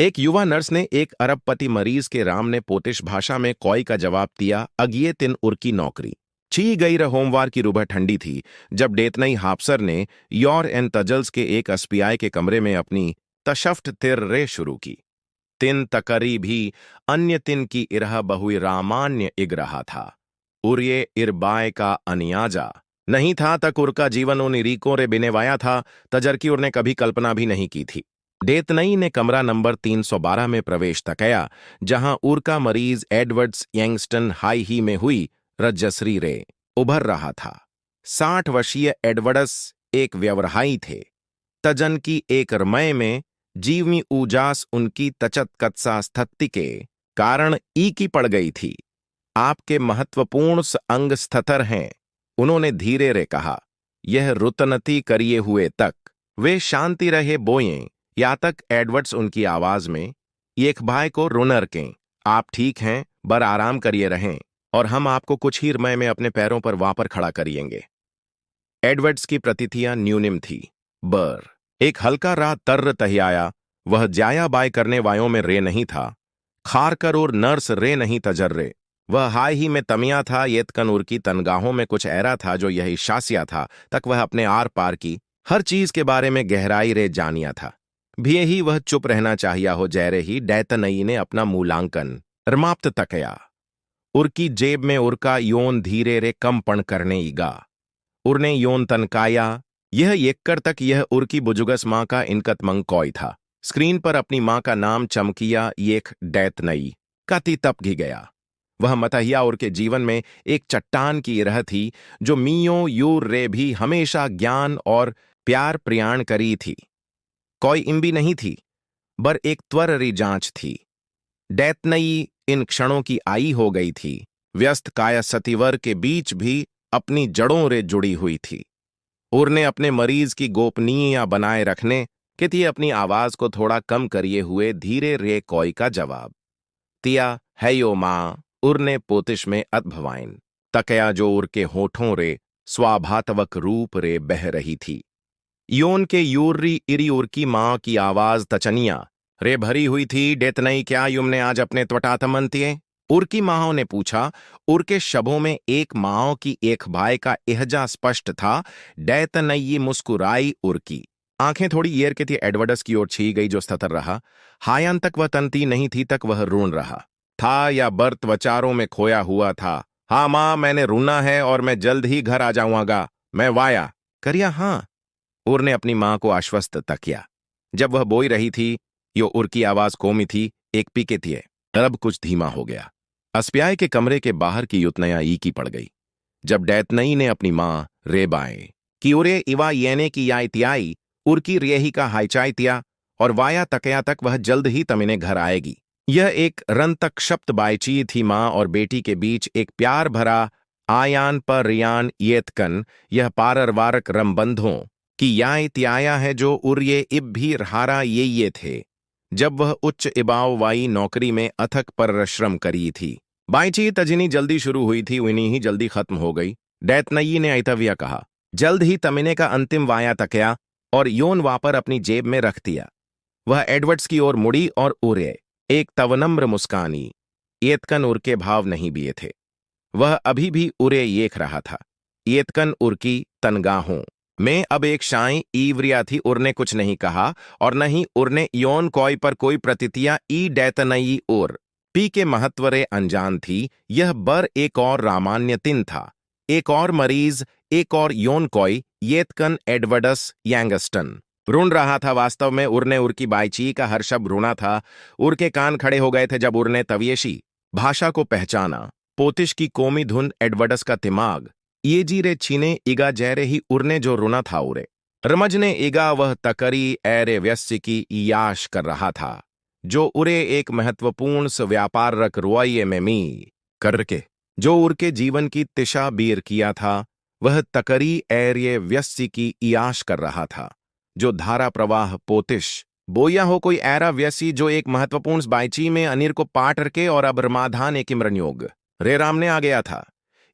एक युवा नर्स ने एक अरबपति मरीज के राम ने पोतिश भाषा में कॉय का जवाब दिया अगिए तिन उर की नौकरी छी गई होमवार की रुबह ठंडी थी जब डेतनई हाफसर ने योर एन तजल्स के एक एसपीआई के कमरे में अपनी तशफ्ट तिर रे शुरू की। तिन तकरी भी अन्य तिन की इरह बहुई रामान्य इग रहा था। उर्ये इरबाय का अनियाजा नहीं था तक उर का जीवन उन रीकों रे बिनेवाया था तजर की उरने कभी कल्पना भी नहीं की थी। डेतनई ने कमरा नंबर 312 में प्रवेश तकया जहां उर का मरीज एडवर्ड्स यंगस्टन हाई ही में हुई रजस्री रे उभर रहा था। 60 वर्षीय एडवर्डस एक व्यवहाई थे। तजन की एक रमय में जीवनी उजास उनकी तचत कत्सा स्थिति के कारण ई की पड़ गई थी। आपके महत्वपूर्ण अंग स्थतर हैं, उन्होंने धीरे रे कहा। यह रुतनती करिए हुए तक वे शांति रहे बोएं या तक एडवर्ड्स उनकी आवाज में एक भाई को रोनर के आप ठीक हैं बर आराम करिए रहें और हम आपको कुछ ही समय में अपने पैरों पर वापर खड़ा करिएंगे। एडवर्ड्स की प्रतिथियां न्यूनिम थी। बर एक हल्का रात तर्र तहियाया वह जाया बाय करने वायों में रे नहीं था। खारकर और नर्स रे नहीं तजर्रे वह हाय ही में तमिया था। येतकनूर की तनगाहों में कुछ ऐरा था जो यही शासिया था तक वह अपने आर पार की हर चीज के बारे में गहराई रे जानिया था। भी ही वह चुप रहना चाहिया हो जैरे ही डैतनई ने अपना मूलांकन रमाप्त तकया। उरकी जेब में उरका योन धीरे रे कंपन करने ईगा। उरने योन तनकाया। यह येक्कर तक यह उरकी बुजुगस माँ का इनकत मंगकॉय था। स्क्रीन पर अपनी माँ का नाम चमकिया येख डैतनई का ती तप घी गया। वह मतहिया उर के जीवन में एक चट्टान की रह थी जो मियो यूर रे भी हमेशा ज्ञान और प्यार प्रयाण करी थी। कोई इम्बी नहीं थी बर एक त्वररी जांच थी। डैतनई इन क्षणों की आई हो गई थी। व्यस्त काया सतीवर के बीच भी अपनी जड़ों रे जुड़ी हुई थी। उरने अपने मरीज की गोपनीयता बनाए रखने के लिए अपनी आवाज को थोड़ा कम करिए हुए धीरे रे कोई का जवाब तिया है यो मां। उरने पोतिश में अद्भवाइन तकया जो उर के होठों रे स्वाभातवक रूप रे बह रही थी। योन के यूर्री इरी उर की मां की आवाज तचनिया रे भरी हुई थी। डेतनई क्या युमने आज अपने त्वटातमंतिये उर की माओ ने पूछा। उर के शबों में एक माओ की एक भाई का एहजा स्पष्ट था। डेतनई मुस्कुराई। उर की आंखें थोड़ी येर के थी एडवर्डस की ओर छी गई जो स्ततर रहा। हायान तक वह तनती नहीं थी तक वह रून रहा था या बर्त वचारों में खोया हुआ था। हाँ मां मैंने रूना है और मैं जल्द ही घर आ जाऊंगा। मैं वाया करिया हाँ। उर ने अपनी मां को आश्वस्त तकिया। जब वह बोई रही थी यो उर की आवाज कोमी थी एक पीके थी। अब कुछ धीमा हो गया। अस्पयाय के कमरे के बाहर की युतनया ई की पड़ गई जब डैतनई ने अपनी मां रेबाए कि उरे इवा येने की याई त्याई उर की रेही का हाइचाई तिया और वाया तकया तक वह जल्द ही तमिने घर आएगी। यह एक रंतक शब्द बायची थी। मां और बेटी के बीच एक प्यार भरा आयान पर रियान येतकन यह पाररवारक रमबंधों कि याय त्याया है जो उर्ये इब भी रहारा ये थे जब वह उच्च इबाववाई नौकरी में अथक परिश्रम करी थी। बाईची तजनी जल्दी शुरू हुई थी उन्हीं ही जल्दी खत्म हो गई। डैतनई ने ऐतव्या कहा। जल्द ही तमिने का अंतिम वाया तकया और योन वापर अपनी जेब में रख दिया। वह एडवर्ड्स की ओर मुड़ी और उरे एक तवनम्र मुस्कानी। येतकन उर के भाव नहीं बिये थे। वह अभी भी उरे येख रहा था। येतकन उर की तनगाहों में अब एक शाई ईवरिया थी। उरने कुछ नहीं कहा और न ही उरने योन कॉय पर कोई प्रतिक्रिया ई डैतनई और पी के महत्व रे अनजान थी। यह बर एक और रामान्यतिन था। एक और मरीज एक और योन कॉय येतकन एडवर्डस यंगस्टन रुण रहा था। वास्तव में उरने उर की बायची का हर शब्द रुना था। उर के कान खड़े हो गए थे जब उरने तवियशी भाषा को पहचाना। पोतिश की कोमी धुन एडवर्डस का दिमाग ये जीरे छीने इगा जैरे ही उरने जो रुना था उरे रमजने इगा वह तकरी ऐरे व्यस्य की याश कर रहा था जो उरे एक महत्वपूर्ण व्यापार रख रुआये में मी करके जो उर के जीवन की तिशा बीर किया था। वह तकरी ऐरे व्यस्य की याश कर रहा था जो धारा प्रवाह पोतिश बोया हो कोई ऐरा व्यसी जो एक महत्वपूर्ण बायची में अनिर को पाट रके और अब रमाधान एक इमरनयोग रे रामने आ गया था।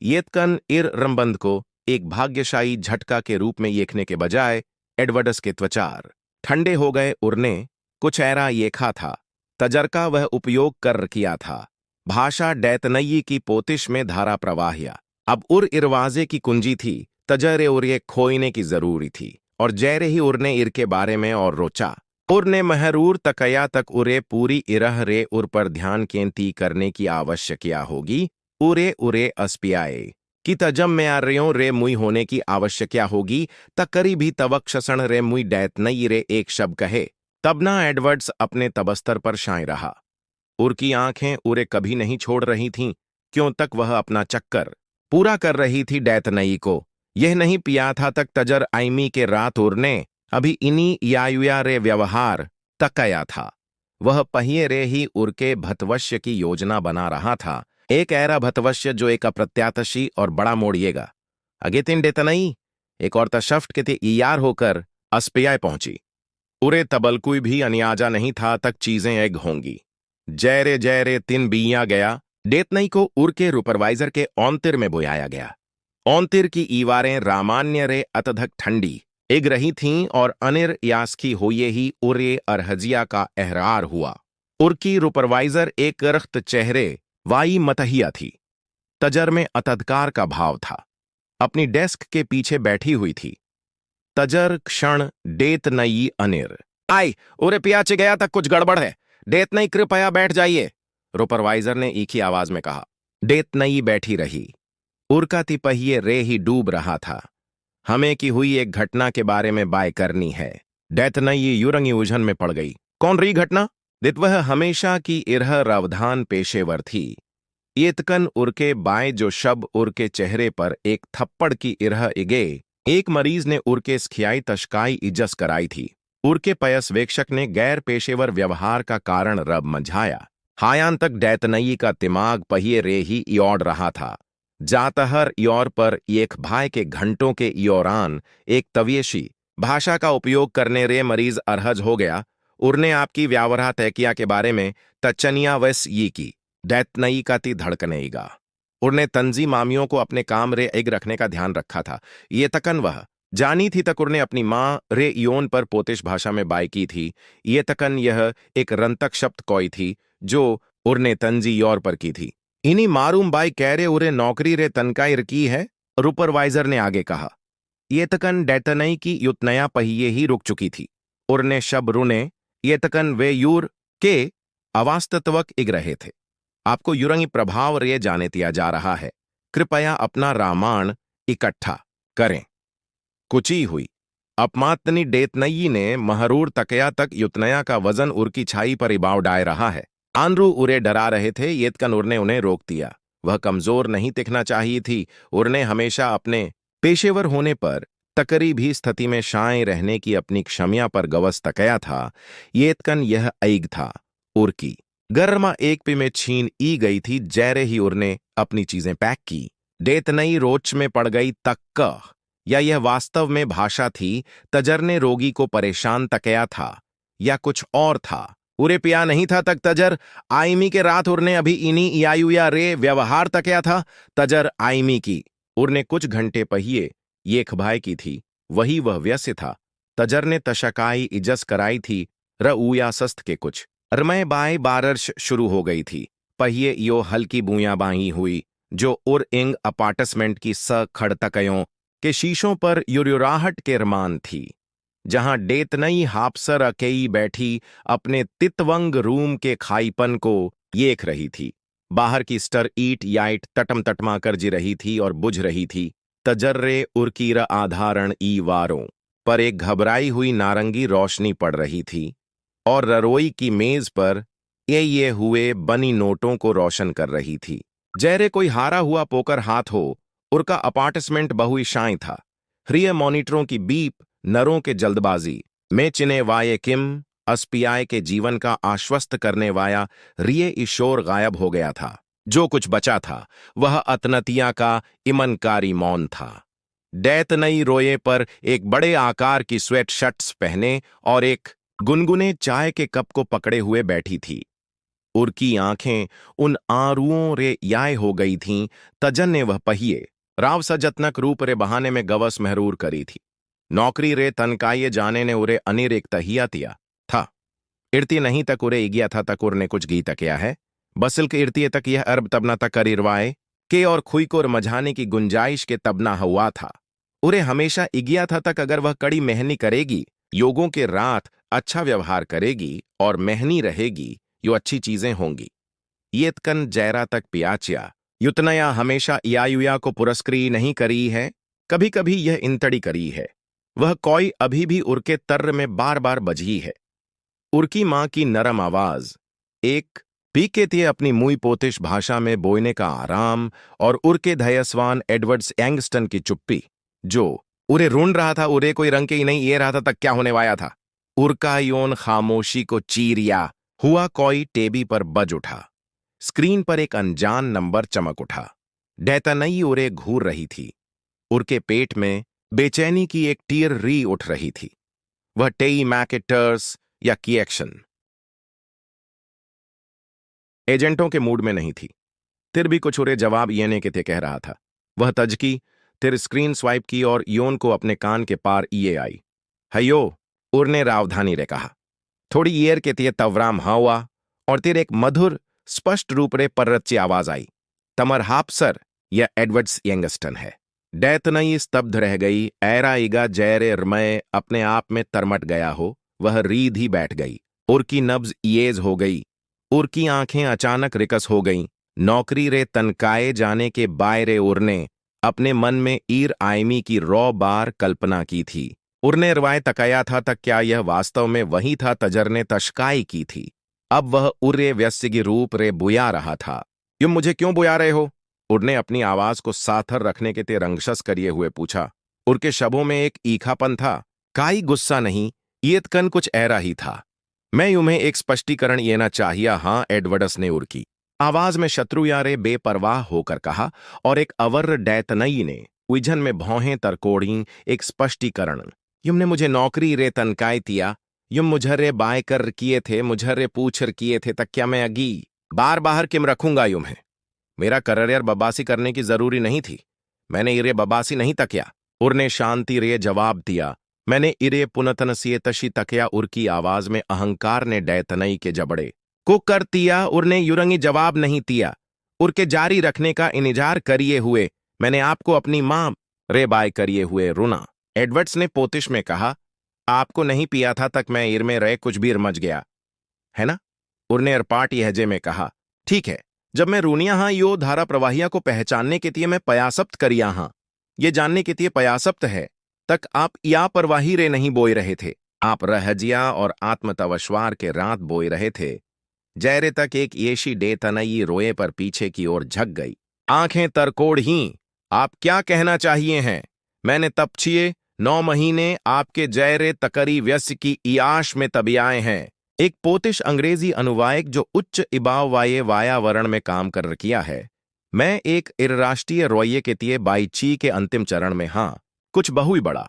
येतकन इर रंबंद को एक भाग्यशाली झटका के रूप में देखने के बजाय एडवर्डस के त्वचार ठंडे हो गए। उरने कुछ ऐरा येखा था तजर का वह उपयोग कर किया था। भाषा डैतनई की पोतिश में धारा प्रवाहिया। अब उर इरवाजे की कुंजी थी, तजरे उर ये खोईने की जरूरी थी, और जैरे ही उर ने इर के बारे में और रोचा। उर ने महरूर तकया तक उरे पूरी इरह रे उर पर ध्यान केंद्रित करने की आवश्यकता होगी। उरे उरे अस्पियाए कि तजम में आ रयो रे मुई होने की आवश्यकता होगी। तकरी भी तवक्षसण रे मुई डैतनई रे एक शब्द कहे। तब ना एडवर्ड्स अपने तबस्तर पर शाय रहा। उर की आंखें उरे कभी नहीं छोड़ रही थीं, क्यों तक वह अपना चक्कर पूरा कर रही थी डैतनई को। यह नहीं पिया था तक तजर आइमी के रात उर ने अभी इन्हीं यायुया रे व्यवहार तकया था। वह पहिए रे ही उर के भतवश्य की योजना बना रहा था। एक ऐरा भतवश्य जो एक अप्रत्याशी और बड़ा मोड़िएगा। अगे तिन डेतनई एक और तशफ्ट के ते ईयार होकर अस्पियाय पहुंची। उरे तबलकुई भी अनियाजा नहीं था तक चीजें एग होंगी। जैरे जैरे तिन बिया गया, डेतनई को उर के सुपरवाइजर के औंतिर में बुलाया गया। औंतिर की ईवारें रामान्य रे अतधक ठंडी एग रही थीं और अनिर यास्की होये ही उरे अरहजिया का एहरार हुआ। उर की सुपरवाइजर एक रख्त चेहरे वाई मतहिया थी। तजर में अतदकार का भाव था। अपनी डेस्क के पीछे बैठी हुई थी। तजर क्षण डेतनई अनिर आई उरे पियाचे गया तक कुछ गड़बड़ है। डेतनई कृपया बैठ जाइए, सुपरवाइजर ने एक ही आवाज में कहा। डेतनई बैठी रही। उर का तिपहिए रे ही डूब रहा था। हमें की हुई एक घटना के बारे में बाय करनी है। डेतनई युरंगी उलझन में पड़ गई। कौन रही घटना? दित वह हमेशा की इरह रवधान पेशेवर थी। येतकन उर के बाएं जो शब उर के चेहरे पर एक थप्पड़ की इरह इगे। एक मरीज ने उर के स्खियाई तशकाई इजस कराई थी। उर के पयस्वेक्षक ने गैर पेशेवर व्यवहार का कारण रब मंझाया। हायान तक डैतनई का दिमाग पहिए रे ही इयोड़ रहा था। जातहर योर पर एक भाई के घंटों के इयोरान एक तवियशी भाषा का उपयोग करने रे मरीज अरहज हो गया। उरने आपकी व्यावरा तैकिया के बारे में तच्चनिया वैस ये की। डैतनई का ती धड़कनेगा। उरने तंजी मामियों को अपने काम रे एग रखने का ध्यान रखा था। ये तकन वह जानी थी तक उरने अपनी माँ रे इयोन पर पोतिश भाषा में बाई की थी। ये तकन यह एक रंतक शब्द कोई थी जो उरने तंजी योर पर की थी। इन्हीं मारूम बाई कैरे उरे नौकरी रे तनकाई रकी है, सुपरवाइजर ने आगे कहा। ये तकन डैतनई की युतनया पहिए ही रुक चुकी थी। उरने शब रुने ये तकन वे यूर के अवास्तवक इग रहे थे। आपको युरंगी प्रभाव रे जाने दिया जा रहा है। कृपया अपना रामायण इकट्ठा करें। कुची हुई। अपमातनी डेतनई ने महरूर तकया तक युतनया का वजन उर की छाई पर इबाव डाय रहा है। आंद्रू उरे डरा रहे थे। येतकन उर ने उन्हें रोक दिया। वह कमजोर नहीं दिखना चाहिए थी। उर ने हमेशा अपने पेशेवर होने पर तकरी भी स्थिति में शाय रहने की अपनी क्षमता पर गवस तकया था। येतकन यह ऐग था। उर की गर्मा एक पे में छीन ई गई थी। जैरे ही उर ने अपनी चीजें पैक की, डेतनई रोच में पड़ गई। तक या यह वास्तव में भाषा थी? तजर ने रोगी को परेशान तकया था या कुछ और था? उरे पिया नहीं था तक तजर आइमी के रात उरने अभी इन्हीं इयायु या रे व्यवहार तकया था। तजर आइमी की उरने कुछ घंटे पहिए ये खबाई की थी। वही वह व्यस्य था। तजर ने तशकाई इजस कराई थी। रऊया सस्त के कुछ रमय बाई बारश शुरू हो गई थी। पहिए यो हल्की बूया बाई हुई जो उर इंग अपार्टमेंट की स खड़तकयों के शीशों पर युर्युराहट के रमान थी। जहां डेतनई हापसर अकेई बैठी अपने तितवंग रूम के खाईपन को येख रही थी। बाहर की स्टर ईट याइट तटम तटमा कर जी रही थी और बुझ रही थी। तजर्रे उर्कीर आधारण ई वारों पर एक घबराई हुई नारंगी रोशनी पड़ रही थी और ररोई की मेज पर ये हुए बनी नोटों को रोशन कर रही थी। जैरे कोई हारा हुआ पोकर हाथ हो। उनका अपार्टमेंट बहु शाय था। रिय मॉनिटरों की बीप, नरों के जल्दबाजी में चिने वाये किम अस्पियाय के जीवन का आश्वस्त करने वाया रिय ईशोर गायब हो गया था। जो कुछ बचा था वह अतनतिया का इमनकारी मौन था। डैतनई रोये पर एक बड़े आकार की स्वेट शर्ट्स पहने और एक गुनगुने चाय के कप को पकड़े हुए बैठी थी। उनकी आंखें उन आरुओं रे याय हो गई थीं। तजन ने वह पहिए राव सजतनक रूप रे बहाने में गवस महरूर करी थी। नौकरी रे तनकाये जाने ने उरे अनिर एक तहिया तिया था। इर्ती नहीं तक उरे इगिया था तक उरने कुछ गी तकिया है। बसिल के इर्तिये तक यह अरब तबना तक कर इरवाए के और खुई को मझाने की गुंजाइश के तबना हुआ था। उरे हमेशा इगिया था तक अगर वह कड़ी मेहनी करेगी, योगों के रात अच्छा व्यवहार करेगी और मेहनी रहेगी, यो अच्छी चीजें होंगी। येतकन जैरा तक पियाचिया युतनया हमेशा इयायुया को पुरस्कृत नहीं करी है, कभी कभी यह इंतड़ी करी है। वह कोई अभी भी उरके तर्र में बार बार बजी है। उरकी मां की नरम आवाज एक पीके तिये अपनी मुई पोतिश भाषा में बोयने का आराम और उरके धैर्यवान एडवर्ड्स एंगस्टन की चुप्पी, जो उरे ढूंढ रहा था, उरे कोई रंग के ही नहीं ये रहा था तक क्या होने वाया था। उरका योन खामोशी को चीरिया हुआ कोई टेबी पर बज उठा। स्क्रीन पर एक अनजान नंबर चमक उठा। डैतनई उरे घूर रही थी। उरके पेट में बेचैनी की एक टीर री उठ रही थी। वह टेई मैकेटर्स या की एक्शन एजेंटों के मूड में नहीं थी। तिर भी कुछ उरे जवाब येने के थे कह रहा था। वह तजकी तिर स्क्रीन स्वाइप की और योन को अपने कान के पार इये आई। हयो, उरने रावधानी रे कहा। थोड़ी ईयर के तिये तवराम हुआ और तिर एक मधुर स्पष्ट रूप रे पररच्ची आवाज आई। तमर हापसर या एडवर्ड्स यंगस्टन है। डैतनई स्तब्ध रह गई। ऐरा इगा जैरे रमय अपने आप में तरमट गया हो, वह रीध ही बैठ गई। उरकी नब्ज येज हो गई। उरकी आंखें अचानक रिकस हो गईं। नौकरी रे तनकाए जाने के बायरे उरने अपने मन में ईर आयमी की रौ बार कल्पना की थी। उरने रवाय तकाया था तक क्या यह वास्तव में वही था तजरने तशकाई की थी। अब वह उर्रे व्यस्यगी रूप रे बुया रहा था। युम मुझे क्यों बुया रहे हो? उरने अपनी आवाज को साथर रखने के ते रंगशस करिए हुए पूछा। उरके शब्दों में एक ईखापन था। काई गुस्सा नहीं, येतकन कुछ ऐरा ही था। मैं तुम्हें एक स्पष्टीकरण येना चाहिए। हाँ, एडवर्डस ने उरकी आवाज में शत्रु यारे बेपरवाह होकर कहा और एक अवर्र डैतनई ने उलझन में भौहें तरकोड़ी एक स्पष्टीकरण। युमने मुझे नौकरी रे तनकाय तिया, युम मुझर्रे बाय कर किए थे, मुझर्रे पूछर किए थे तक क्या मैं अगी बार बाहर किम रखूंगा युम्हें। मेरा कररियर बबासी करने की जरूरी नहीं थी। मैंने इरे बबासी नहीं तकिया। उरने शांति रे जवाब दिया। मैंने इरे पुनतनसिए तशी तकिया। उरकी आवाज में अहंकार ने डैतनई के जबड़े को कर तिया। उरने युरंगी जवाब नहीं तिया। उरके जारी रखने का इनिजार करिए हुए मैंने आपको अपनी मां रे बाय करिए हुए रुना। एडवर्ड्स ने पोतिश में कहा, आपको नहीं पिया था तक मैं इर में रह कुछ भी मच गया है ना? उरने अरपाट यहजे में कहा, ठीक है, जब मैं रूनिया हां यो धारा प्रवाहिया को पहचानने के लिए मैं पयासप्त करिया हां, ये जानने के लिए पयासप्त है तक आप या परवाही रे नहीं बोए रहे थे। आप रहजिया और आत्मतवश्वार के रात बोए रहे थे। जैरे तक एक येशी डैतनई रोए पर पीछे की ओर झक गई। आंखें तरकोड़ ही, आप क्या कहना चाहिए हैं? मैंने तपछिए 9 महीने आपके जैरे तकरी व्यस्य की इयाश में तबियाए हैं। एक पोतिश अंग्रेजी अनुवायक जो उच्च इबाव वाये वायावरण में काम कर किया है। मैं एक इरराष्ट्रीय रोये के तिये बाईची के अंतिम चरण में हां, कुछ बहुई बड़ा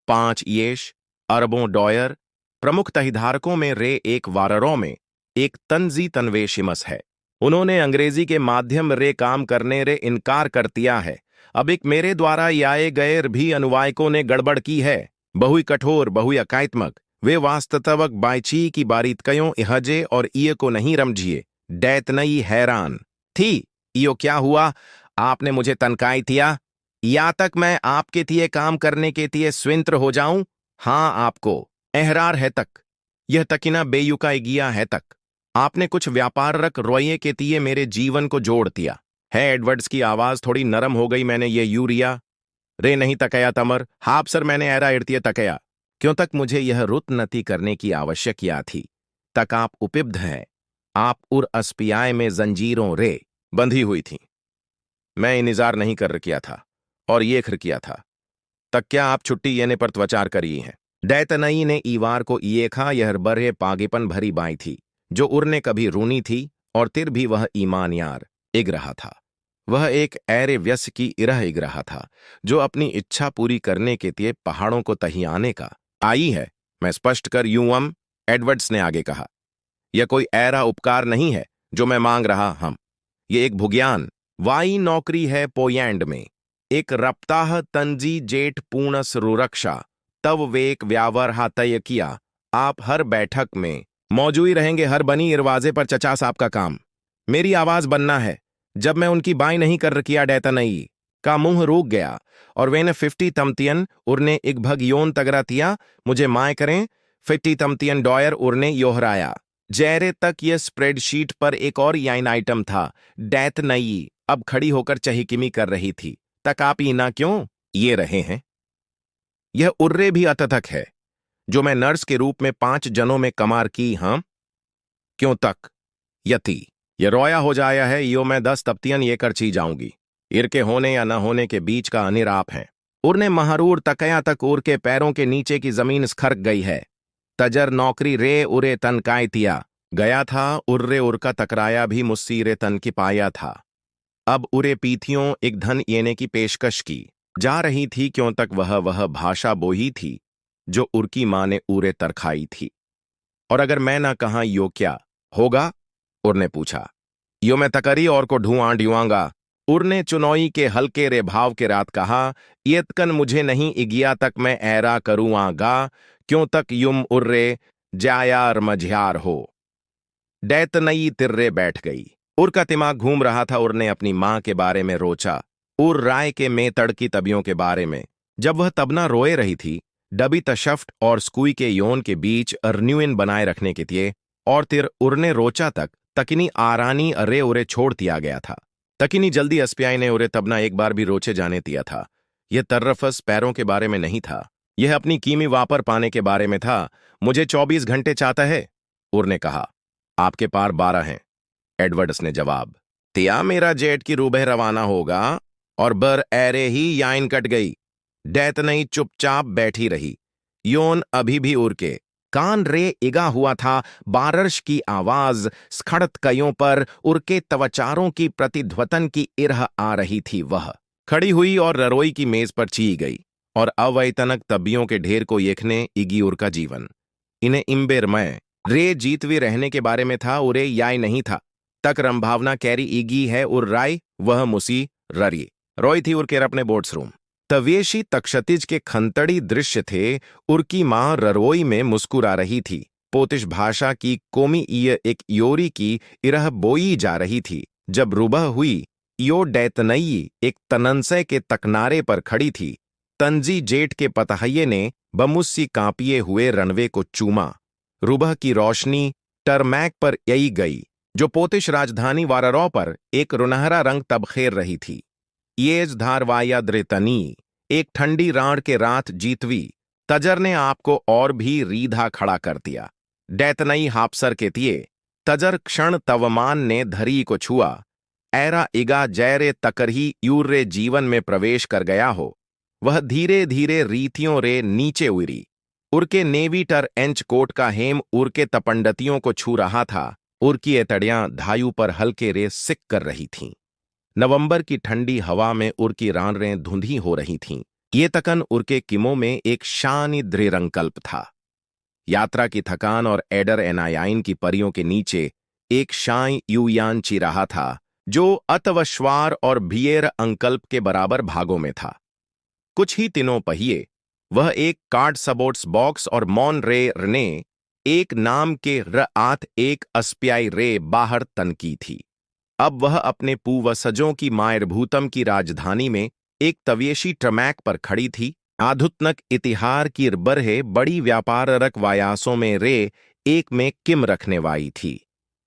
5 येश अरबों डॉयर प्रमुख तहिधारकों में रे एक वाररों में एक तंजी तनवेशिमस है। उन्होंने अंग्रेजी के माध्यम रे काम करने रे इनकार कर दिया है। अब एक मेरे द्वारा याए गए भी अनुवायकों ने गड़बड़ की है। बहुई कठोर, बहुई अकायत्मक। वे वास्तवक बायची की बारीतकयों इहजे और इये को नहीं रमझिए। डैतनई हैरान थी। इयो क्या हुआ? आपने मुझे तनकाई दिया या तक मैं आपके तिये काम करने के तिये स्वतंत्र हो जाऊं? हाँ, आपको एहरार है तक, यह तकिना बेयुका गिया है तक। आपने कुछ व्यापारक रोये के तिये मेरे जीवन को जोड़ दिया है। एडवर्ड्स की आवाज थोड़ी नरम हो गई। मैंने ये यूरिया रे नहीं तकया तमर हाप सर, मैंने ऐरा इर्तिये तकया। क्यों तक मुझे यह रुतनति करने की आवश्यकता थी तक आप उपलब्ध हैं। आप उर अस्पियाए में जंजीरों रे बंधी हुई थी। मैं इंतजार नहीं कर किया था और ये खर किया था तक क्या आप छुट्टी येने पर त्वचार करी हैं? डैतनई ने ईवार को इयेखा। यह बर्रे पागेपन भरी बाई थी जो उरने कभी रूनी थी और तिर भी वह ईमान यार इग रहा था। वह एक ऐरे व्यस्य की इरह इग रहा था जो अपनी इच्छा पूरी करने के लिए पहाड़ों को तहियाने का आई है। मैं स्पष्ट कर यूं एडवर्ड्स ने आगे कहा, यह कोई ऐरा उपकार नहीं है जो मैं मांग रहा हम। ये एक भुग्यान वाई नौकरी है पोयैंड में। एक रप्ताह तंजी जेठ पूर्ण सुरक्षा तव वेक व्यावर हा तय किया। आप हर बैठक में मौजूद रहेंगे हर बनी इरवाजे पर चचा साहब का काम। मेरी आवाज बनना है। जब मैं उनकी बाई नहीं कर रखिया डैता नहीं का मुंह रूक गया और वेने 50 तमतियन उरने एक भग योन तगरा तिया मुझे माय करें 50 तमतियन डॉयर उरने योहराया। जैरे तक यह स्प्रेडशीट पर एक और याइन आइटम था। डैत नई अब खड़ी होकर चहिकिमी कर रही थी। तक आप ही ना क्यों ये रहे हैं? यह उर्रे भी अतथक है जो मैं नर्स के रूप में 5 जनों में कमार की। हाँ क्यों तक यति ये रोया हो जाया है यो मैं 10 तप्तियन ये कर ची जाऊंगी। इर के होने या न होने के बीच का अनिराप है। उरने महारूर तकया तक उर के पैरों के नीचे की जमीन स्खरक गई है। तजर नौकरी रे उरे तन कायतिया गया था। उर्रे उर का तकराया भी मुस्सी रे तन की पाया था। अब उरे पीथियों एक धन येने की पेशकश की जा रही थी क्यों तक वह भाषा बोही थी जो उर्की माँ ने उरे तरखाई थी। और अगर मैं ना कहा यो क्या होगा? उरने पूछा। यो मैं तकरी और को ढूंढ ड्यूआंगा। उरने चुनौई के हल्के रे भाव के रात कहा येतकन मुझे नहीं इगिया तक मैं ऐरा करूँगा क्यों तक युम उर्रे जायार मझियार हो। डैतनई तिर्रे बैठ गई। उर का दिमाग घूम रहा था। उरने अपनी मां के बारे में रोचा। उर राय के मेतड़ की तबियों के बारे में। जब वह तबना रोए रही थी डबी तशफ्ट और स्कूई के योन के बीच अर्न्यूइन बनाए रखने के लिए और तिर उरने रोचा तक तकिनी आरानी अरे उरे छोड़ दिया गया था। तकिनी जल्दी अस्पियाई ने उरे तबना एक बार भी रोचे जाने दिया था। यह तर्रफस पैरों के बारे में नहीं था। यह अपनी कीमी वापर पाने के बारे में था। मुझे 24 घंटे चाहता है उर ने कहा। आपके पार 12 हैं एडवर्ड्स ने जवाब दिया। मेरा जेट की रूबह रवाना होगा और बर ऐरे ही याइन कट गई। डैत नहीं चुपचाप बैठी रही। योन अभी भी उर के कान रे इगा हुआ था। बारर्श की आवाज स्खड़त कयों पर उरके तवचारों की प्रतिध्वतन की इरह आ रही थी। वह खड़ी हुई और ररोई की मेज पर ची गई और अवैतनक तबियों के ढेर को येखने इगी उर का जीवन इन्हें इम्बेरमय रे जीतवी रहने के बारे में था। उरे याय नहीं था तक रंभावना कैरी इगी है उर राय वह मुसी ररी रोई थी उर केर अपने बोर्ड्स रूम। तवेशी तक्षतिज के खंतड़ी दृश्य थे। उरकी मां ररोई में मुस्कुरा रही थी। पोतिश भाषा की कोमी एक योरी की इरह बोई जा रही थी। जब रुबह हुई यो डैतनई एक तनंसय के तकनारे पर खड़ी थी। तंजी जेठ के पतहये ने बमुस्सी कांपिए हुए रनवे को चूमा। रुबह की रोशनी टरमैक पर यई गई जो पोतिश राजधानी वाररौ पर एक रुनहरा रंग तबखेर रही थी। येज धारवाया द्रेतनी एक ठंडी राण के रात जीतवी तजर ने आपको और भी रीधा खड़ा कर दिया। डैतनई हापसर के तिये तजर क्षण तवमान ने धरी को छुआ। ऐरा इगा जैरे तकरही यूर्रे जीवन में प्रवेश कर गया हो। वह धीरे धीरे रीतियों रे नीचे उरी। उरके नेवी टर एंच कोट का हेम उरके तपंडतियों को छू रहा था। उरकी एतड़ियां धायु पर हल्के रे सिक कर रही थीं। नवंबर की ठंडी हवा में उरकी रानरें धुंधी हो रही थीं। ये तकन उरके किमों में एक शानी दृढ़ंकल्प था। यात्रा की थकान और एडर एनायाइन की परियों के नीचे एक शाई यूयान ची रहा था जो अतवश्वार और भियर अंकल्प के बराबर भागों में था। कुछ ही तिनों पहिए वह एक कार्ड सबोट्स बॉक्स और मौन रे रने एक नाम के आत एक अस्प्याई रे बाहर तनकी थी। अब वह अपने पूवसजों की मायरभूतम की राजधानी में एक तवेशी ट्रमैक पर खड़ी थी। आधुतनक इतिहार की बरहे बड़ी व्यापाररक वायासों में रे एक में किम रखने वाई थी।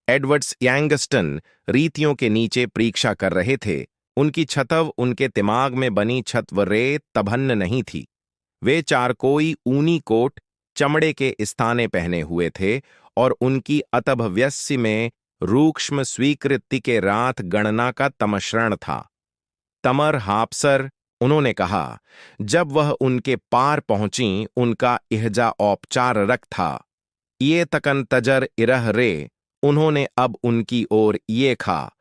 एडवर्ड्स यांगस्टन रीतियों के नीचे परीक्षा कर रहे थे। उनकी छतव उनके दिमाग में बनी छतव रे तभन्न नहीं थी। वे चारकोई ऊनी कोट चमड़े के स्थाने पहने हुए थे और उनकी अतभव्यस्य में रूक्ष्म स्वीकृति के रात गणना का तमश्रण था। तमर हापसर उन्होंने कहा जब वह उनके पार पहुंची। उनका इहजा औपचार रख था। ये तकन तजर इरह रे उन्होंने अब उनकी ओर ये खा।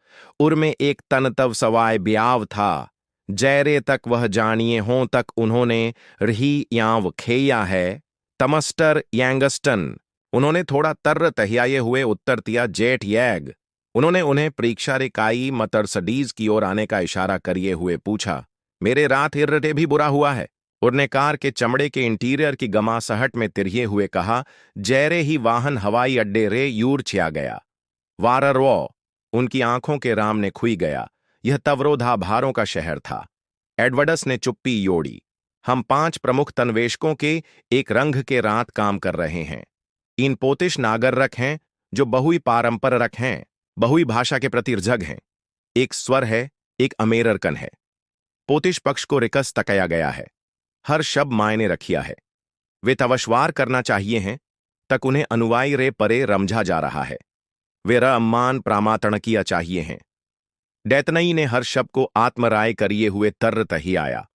उर्मे एक तनतव सवाय ब्याव था। जैरे तक वह जानिए हों तक उन्होंने रही याव खेया है। तमस्टर यांगस्टन उन्होंने थोड़ा तर्र तहियाए हुए उत्तर दिया। जेठ यैग उन्होंने उन्हें परीक्षा रेकाई मतरसडीज की ओर आने का इशारा करिए हुए पूछा। मेरे रात हिर्रटे भी बुरा हुआ है उड़ने कार के चमड़े के इंटीरियर की गमासहट में तिरहिए हुए कहा, जैरे ही वाहन हवाई अड्डे रे यूर छिया गया। वाररवो। उनकी आंखों के रामने खुई गया। यह तवरोधा भारों का शहर था। एडवर्डस ने चुप्पी योड़ी। हम 5 प्रमुख तन्वेषकों के एक रंग के रात काम कर रहे हैं। इन पोतिश नागर रख हैं जो बहुई पारंपर रख हैं, बहुई भाषा के प्रति जग हैं। एक स्वर है, एक अमेररकन है। पोतिश पक्ष को रिकस तकया गया है। हर शब्द मायने रखिया है। वे तवशवार करना चाहिए हैं, तक उन्हें अनुवाई रे परे रमझा जा रहा है। वे अम्मान प्रामातण किया चाहिए हैं। डैतनई ने हर शब्द को आत्मराय करिए हुए तर्र तही आया।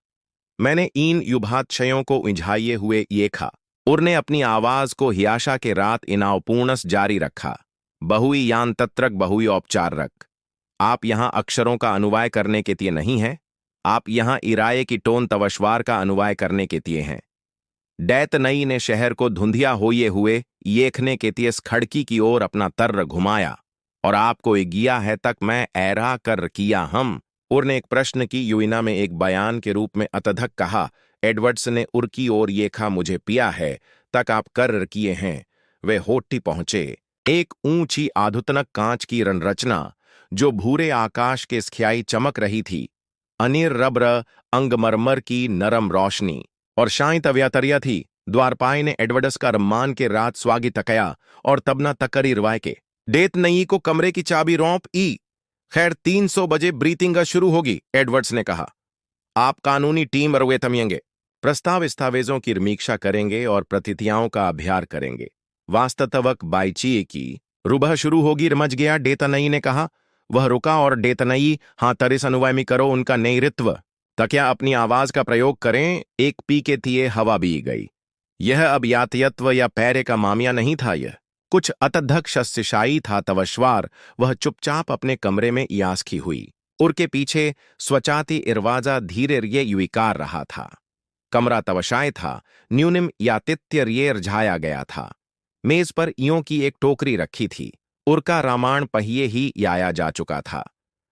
मैंने इन युभातशयों को उंझाइए हुए ये खा। उरने अपनी आवाज को हियाशा के रात इनावपूर्णस जारी रखा। बहुई यान तत्रक बहुई औपचार रख। आप यहां अक्षरों का अनुवाय करने के तिये नहीं हैं, आप यहां इराये की टोन तवशवार का अनुवाय करने के तिये हैं। डैतनई ने शहर को धुंधिया होइए हुए येखने के तिये खड़की की ओर अपना तर्र घुमाया। और आपको गिया है तक मैं ऐरा कर किया हम। उर ने एक प्रश्न की युइना में एक बयान के रूप में अतधक कहा। एडवर्ड्स ने उर की ओर येखा, मुझे पिया है तक आप कर किए हैं। वे होठी पहुंचे। एक ऊंची आधुतनक कांच की रणरचना जो भूरे आकाश के स्ख्याई चमक रही थी, अनिर रब्र अंगमरमर की नरम रोशनी और शाई तव्यातरिया थी। द्वारपाई ने एडवर्डस का रम्मान के रात स्वागत तकया और तबना तकरी रवाय के डेत नई को कमरे की चाबी रौंप ई। खैर 300 बजे ब्रीथिंग शुरू होगी, एडवर्ड्स ने कहा। आप कानूनी टीम रवे तमियेंगे, प्रस्ताव इस्तावेजों की मीक्षा करेंगे और प्रतितियाओं का अभ्यार करेंगे। वास्तवक बाईची की रुबह शुरू होगी, रमज गया, डेतनई ने कहा। वह रुका और डेतनई, हाँ तरिस अनुवायमी करो उनका नेतृत्व, तक्या अपनी आवाज का प्रयोग करें। एक पी के तिये हवा बी गई। यह अब यातयत्व या पैरे का मामिया नहीं था, यह कुछ अतधक शस्यशाई था। तवशवार वह चुपचाप अपने कमरे में यास्खी हुई। उर के पीछे स्वचाती इरवाजा धीरे रिये युविकार रहा था। कमरा तवशाय था, न्यूनिम यातित्य रिये रझाया गया था। मेज पर इयों की एक टोकरी रखी थी। उर का रामायण पहिए ही याया जा चुका था।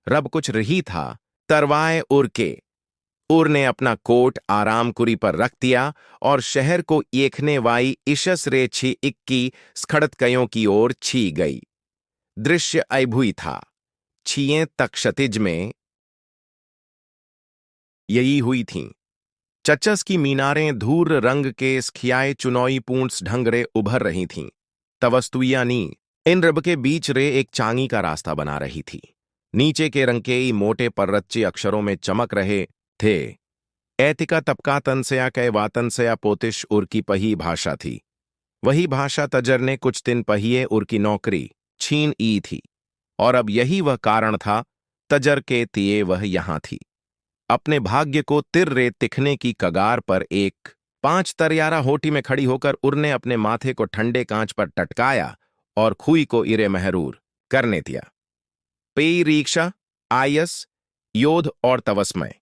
रब कुछ रही था, तरवाए उर के। उर ने अपना कोट आरामकुरी पर रख दिया और शहर को येखने वाई इशस रे छी इक्की स्खड़तकयों की ओर छी गई। दृश्य अभुई था। छिए तक क्षतिज में यही हुई थीं। चच्चस की मीनारें धूर रंग के स्खियाए चुनौई पूर्ण ढंग रे उभर रही थीं। तवस्तुया नी इन रब के बीच रे एक चांगी का रास्ता बना रही थी। नीचे के रंकेई मोटे पर्रच्चे अक्षरों में चमक रहे थे। ऐतिका तबका तनसया कै वातनसया पोतिश उर की पही भाषा थी। वही भाषा तजर ने कुछ दिन पहिए उर की नौकरी छीन ई थी, और अब यही वह कारण था तजर के तिये वह यहां थी। अपने भाग्य को तिर रे तिखने की कगार पर एक 5 तरियारा होटी में खड़ी होकर उर ने अपने माथे को ठंडे कांच पर टटकाया और खुई को इरे महरूर करने दिया। पेई रीक्षा, आयस, योध और तवस्मय।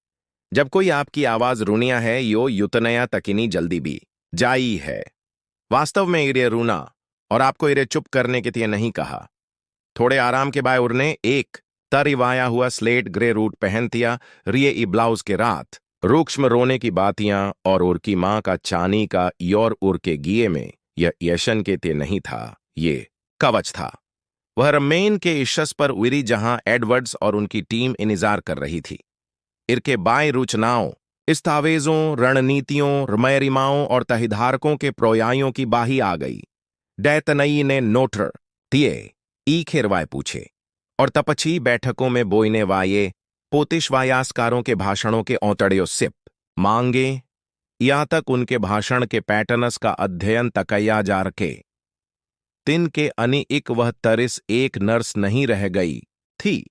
जब कोई आपकी आवाज रुनिया है, यो युतनया तकिनी जल्दी भी जाई है। वास्तव में इरे रूना और आपको इरे चुप करने के लिए नहीं कहा। थोड़े आराम के बाद उरने एक तरिवाया हुआ स्लेट ग्रे रूट पहन दिया। रिये ई ब्लाउज के रात रूक्ष्म रोने की बातियां और उर की मां का चानी का योर उर के गिये में यह यशन के ते नहीं था, ये कवच था। वह रमेन के इशस पर विरी जहां एडवर्ड्स और उनकी टीम इंतजार कर रही थी। इरके बाएं रुचनाओं, इस्तावेजों, रणनीतियों, रमयरिमाओं और तहिधारकों के प्रोयाइयों की बाही आ गई। डैतनई ने नोटर तिये ई खेरवाए पूछे और तपछी बैठकों में बोइने वाये पोतिशवायास्कारों के भाषणों के औतड़ियों सिप मांगे, या तक उनके भाषण के पैटर्नस का अध्ययन तकैया जा रखे। तिन के अनि इक वह तरिस एक नर्स नहीं रह गई थी,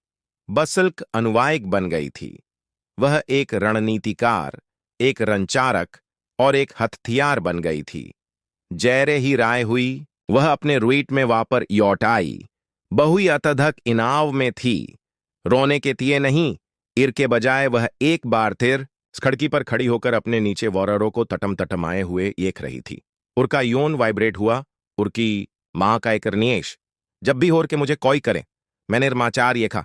बसल्क अनुवायक बन गई थी। वह एक रणनीतिकार, एक रंचारक और एक हथियार बन गई थी। जैरे ही राय हुई, वह अपने रूट में वापर यौट आई। बहुई अतधक इनाव में थी। रोने के तिये नहीं, इर के बजाय वह एक बार फिर खड़की पर खड़ी होकर अपने नीचे वॉररों को तटम तटमाए हुए देख रही थी। उरका योन वाइब्रेट हुआ। उरकी मां का एक नियेश, जब भी होर के मुझे कोई करे, मैंने रमाचार ये खा,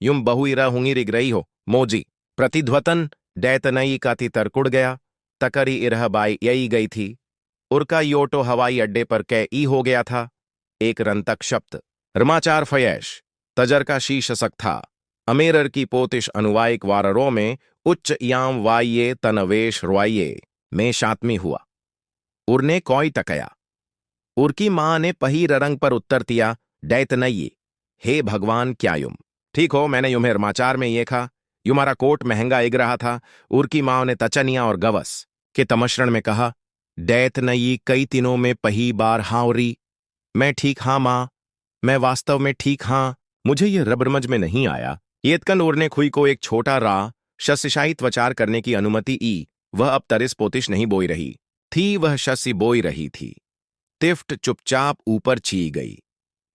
युम बहु इरा हुंगी रिग रही हो, मोजी प्रतिध्वतन डैतनई का ती तरकुड़ गया। तकरी इरह बाई यही गई थी। उरका योटो हवाई अड्डे पर कै ई हो गया था। एक रंतक शब्द रमाचार फयैश तजर का शीश सक था। अमेरर की पोतिश अनुवायिक वाररों में उच्च याम वाइये तनवेश रोइये में शातमी हुआ। उरने कोई तकया। उरकी मां ने पही ररंग पर उत्तर दिया, डैत नहीं, हे भगवान क्या युम। ठीक हो, मैंने युम्हें रमाचार में ये खा। युमारा कोट महंगा इग रहा था। उरकी मां ने तचनिया और गवस के तमश्रण में कहा, डैत नहीं कई दिनों में पही बार हाउरी। मैं ठीक हाँ मां, मैं वास्तव में ठीक हाँ। मुझे ये रबरमज में नहीं आया। येतकन उरने खुई को एक छोटा रा शस्यशाही त्वचार करने की अनुमति ई। वह अब तरिस पोतिश नहीं बोई रही थी, वह शस्य बोई रही थी। तिफ्ट चुपचाप ऊपर ची गई।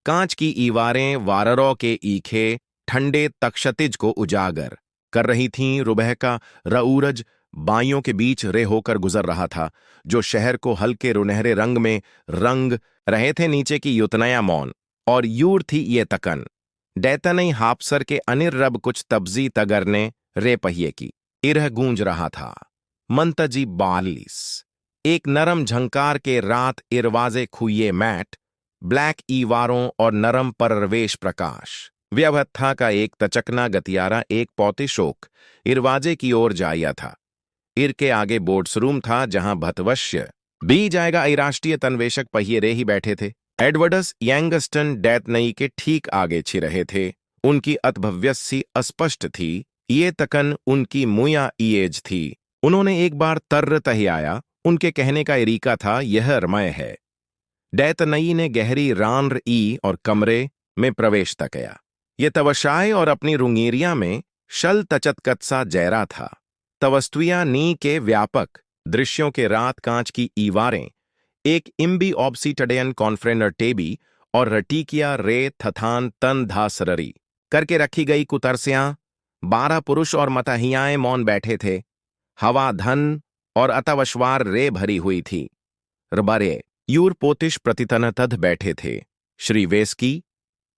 कांच की ईवारें वाररों के ईखे ठंडे तक्षतिज को उजागर कर रही थीं। रुबह का रऊरज बाइयों के बीच रे होकर गुजर रहा था, जो शहर को हल्के रुनहरे रंग में रंग रहे थे। नीचे की युतनया मौन और यूर थी ये तकन। डैतनई हापसर के अनिर रब कुछ तब्जी तगरने रे पहिए की इरह गूंज रहा था। मंतजी 42 एक नरम झंकार के रात इरवाजे खुये मैट ब्लैक ईवारों और नरम परवेश प्रकाश व्यवस्था का एक तचकना गतियारा एक पौते शोक इरवाजे की ओर जाया था। इर के आगे बोर्ड्स रूम था, जहां भतवश्य बी जाएगा राष्ट्रीय तन्वेशक पहिए रे ही बैठे थे। एडवर्डस यंगस्टन डैतनई के ठीक आगे छि रहे थे। उनकी अतभव्यसी अस्पष्ट थी। ये तकन उनकी मुया ईएज थी। उन्होंने एक बार तर्र तहियाया। उनके कहने का इरीका था, यह रमय है। डैतनई ने गहरी रान ई और कमरे में प्रवेश तकया। ये तवशाय और अपनी रुंगेरिया में शल तचतकत्सा जैरा था। तवस्तुया नी के व्यापक दृश्यों के रात कांच की ईवारें एक इम्बी ऑब्सीटडेन कॉन्फ्रेंडर टेबी और रटीकिया रे थथान तन धासररी करके रखी गई कुतरसियां। 12 पुरुष और मतहियाएं मौन बैठे थे। हवा धन और अतवश्वार रे भरी हुई थी। रबरे यूर पोतिश प्रतितनतध बैठे थे। श्री वेस्की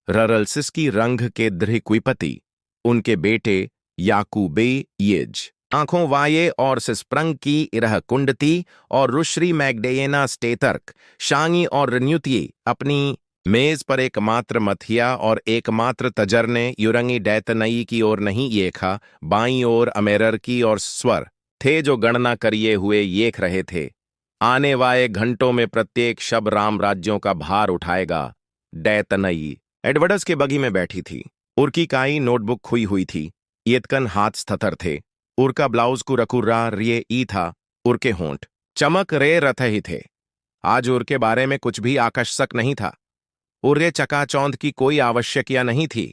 ररलसिस्की रंग के दृढ़कुपति, उनके बेटे याकूबे येज आंखों वाये और सिस्प्रंग की इरह कुंडती और रुश्री मैगडेयना स्टेतर्क शांगी और रिन्युतिये अपनी मेज पर एकमात्र मथिया और एकमात्र तजरने युरंगी डैतनई की ओर नहीं येखा, बाईं ओर अमेरर की और स्वर थे जो गणना करिए हुए येख रहे थे। आने वाले घंटों में प्रत्येक शब राम राज्यों का भार उठाएगा। डैतनई एडवर्डस के बगी में बैठी थी। उरकी काई नोटबुक खुई हुई थी। येतकन हाथ स्थतर थे। उरका ब्लाउज को रकुर्रा रिये ई था। उरके होंठ चमक रे रथ ही थे। आज उरके बारे में कुछ भी आकर्षक नहीं था। उर्रे चकाचौंध की कोई आवश्यकता नहीं थी।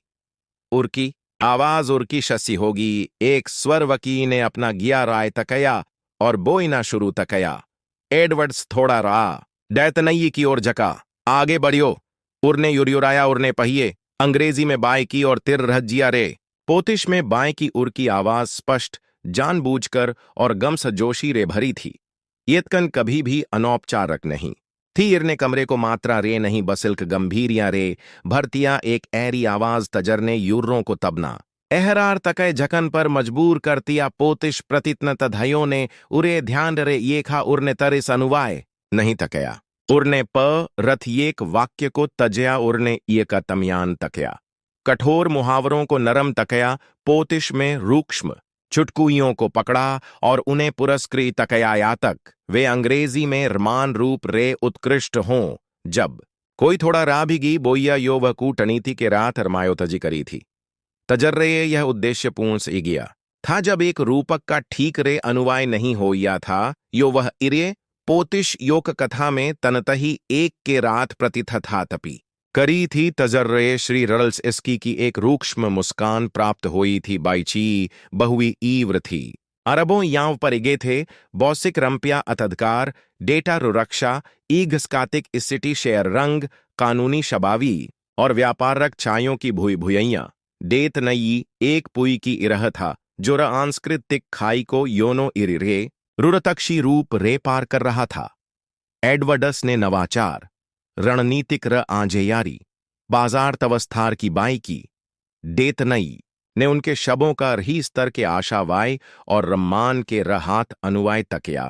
उरकी आवाज उरकी शसी होगी। एक स्वरवकी ने अपना गिया राय तकया और बोइना शुरू तकया। एडवर्ड्स थोड़ा रहा, डैतनई की ओर झका। आगे बढ़ियो। उरने युरयुराया, उरने पहिए अंग्रेजी में बाय की और तिर रजिया रे। पोतिश में बाय की उरकी आवाज स्पष्ट, जानबूझकर और गमस जोशी रे भरी थी। येतकन कभी भी अनौपचारक नहीं थी। इरने कमरे को मात्रा रे नहीं बसिल्क गंभीरिया रे भरतिया एक ऐरी आवाज तजरने यूर्रों को तबना एहरार तकय झकन पर मजबूर करतिया। पोतिश प्रतित्न तधयों ने उरे ध्यान रे ये खा उरने तरिस अनुवाय नहीं तकया। उरने प रथ येक वाक्य को तजया, उरने ये का तमयान तकया। कठोर मुहावरों को नरम तकया। पोतिश में रूक्ष्म चुटकुइयों को पकड़ा और उन्हें पुरस्कृत तकया तक वे अंग्रेजी में रमान रूप रे उत्कृष्ट हों। जब कोई थोड़ा राह भी गी बोइया यो वह कूटनीति के रात रमायोतजी करी थी। तजर्रे यह उद्देश्यपूर्ण से गया था। जब एक रूपक का ठीक रे अनुवाय नहीं होया था, यो वह इरे पोतिश योक कथा में तनतही एक के रात प्रतिथा तपी करी थी। तजर्रे श्री रल्स इसकी की एक रूक्ष्म मुस्कान प्राप्त हुई थी। बाईची बहुवी ईव्र थी। अरबों याव पर इगे थे। बौसिक रंपिया अतदकार डेटा रुरक्षा ईघस्कातिक इसिटी शेयर रंग कानूनी शबावी और व्यापारक छायों की भुई भुयैया। डेत नई एक पुई की इरह था, जो सांस्कृतिक खाई को योनो इरिरे रुरतक्षी रूप रे पार कर रहा था। एडवर्डस ने नवाचार रणनीतिक र आंजेयारी बाजार तवस्थार की बाई की। डेतनई ने उनके शबों का रही स्तर के आशावाय और रम्मान के रहात अनुवाय तकया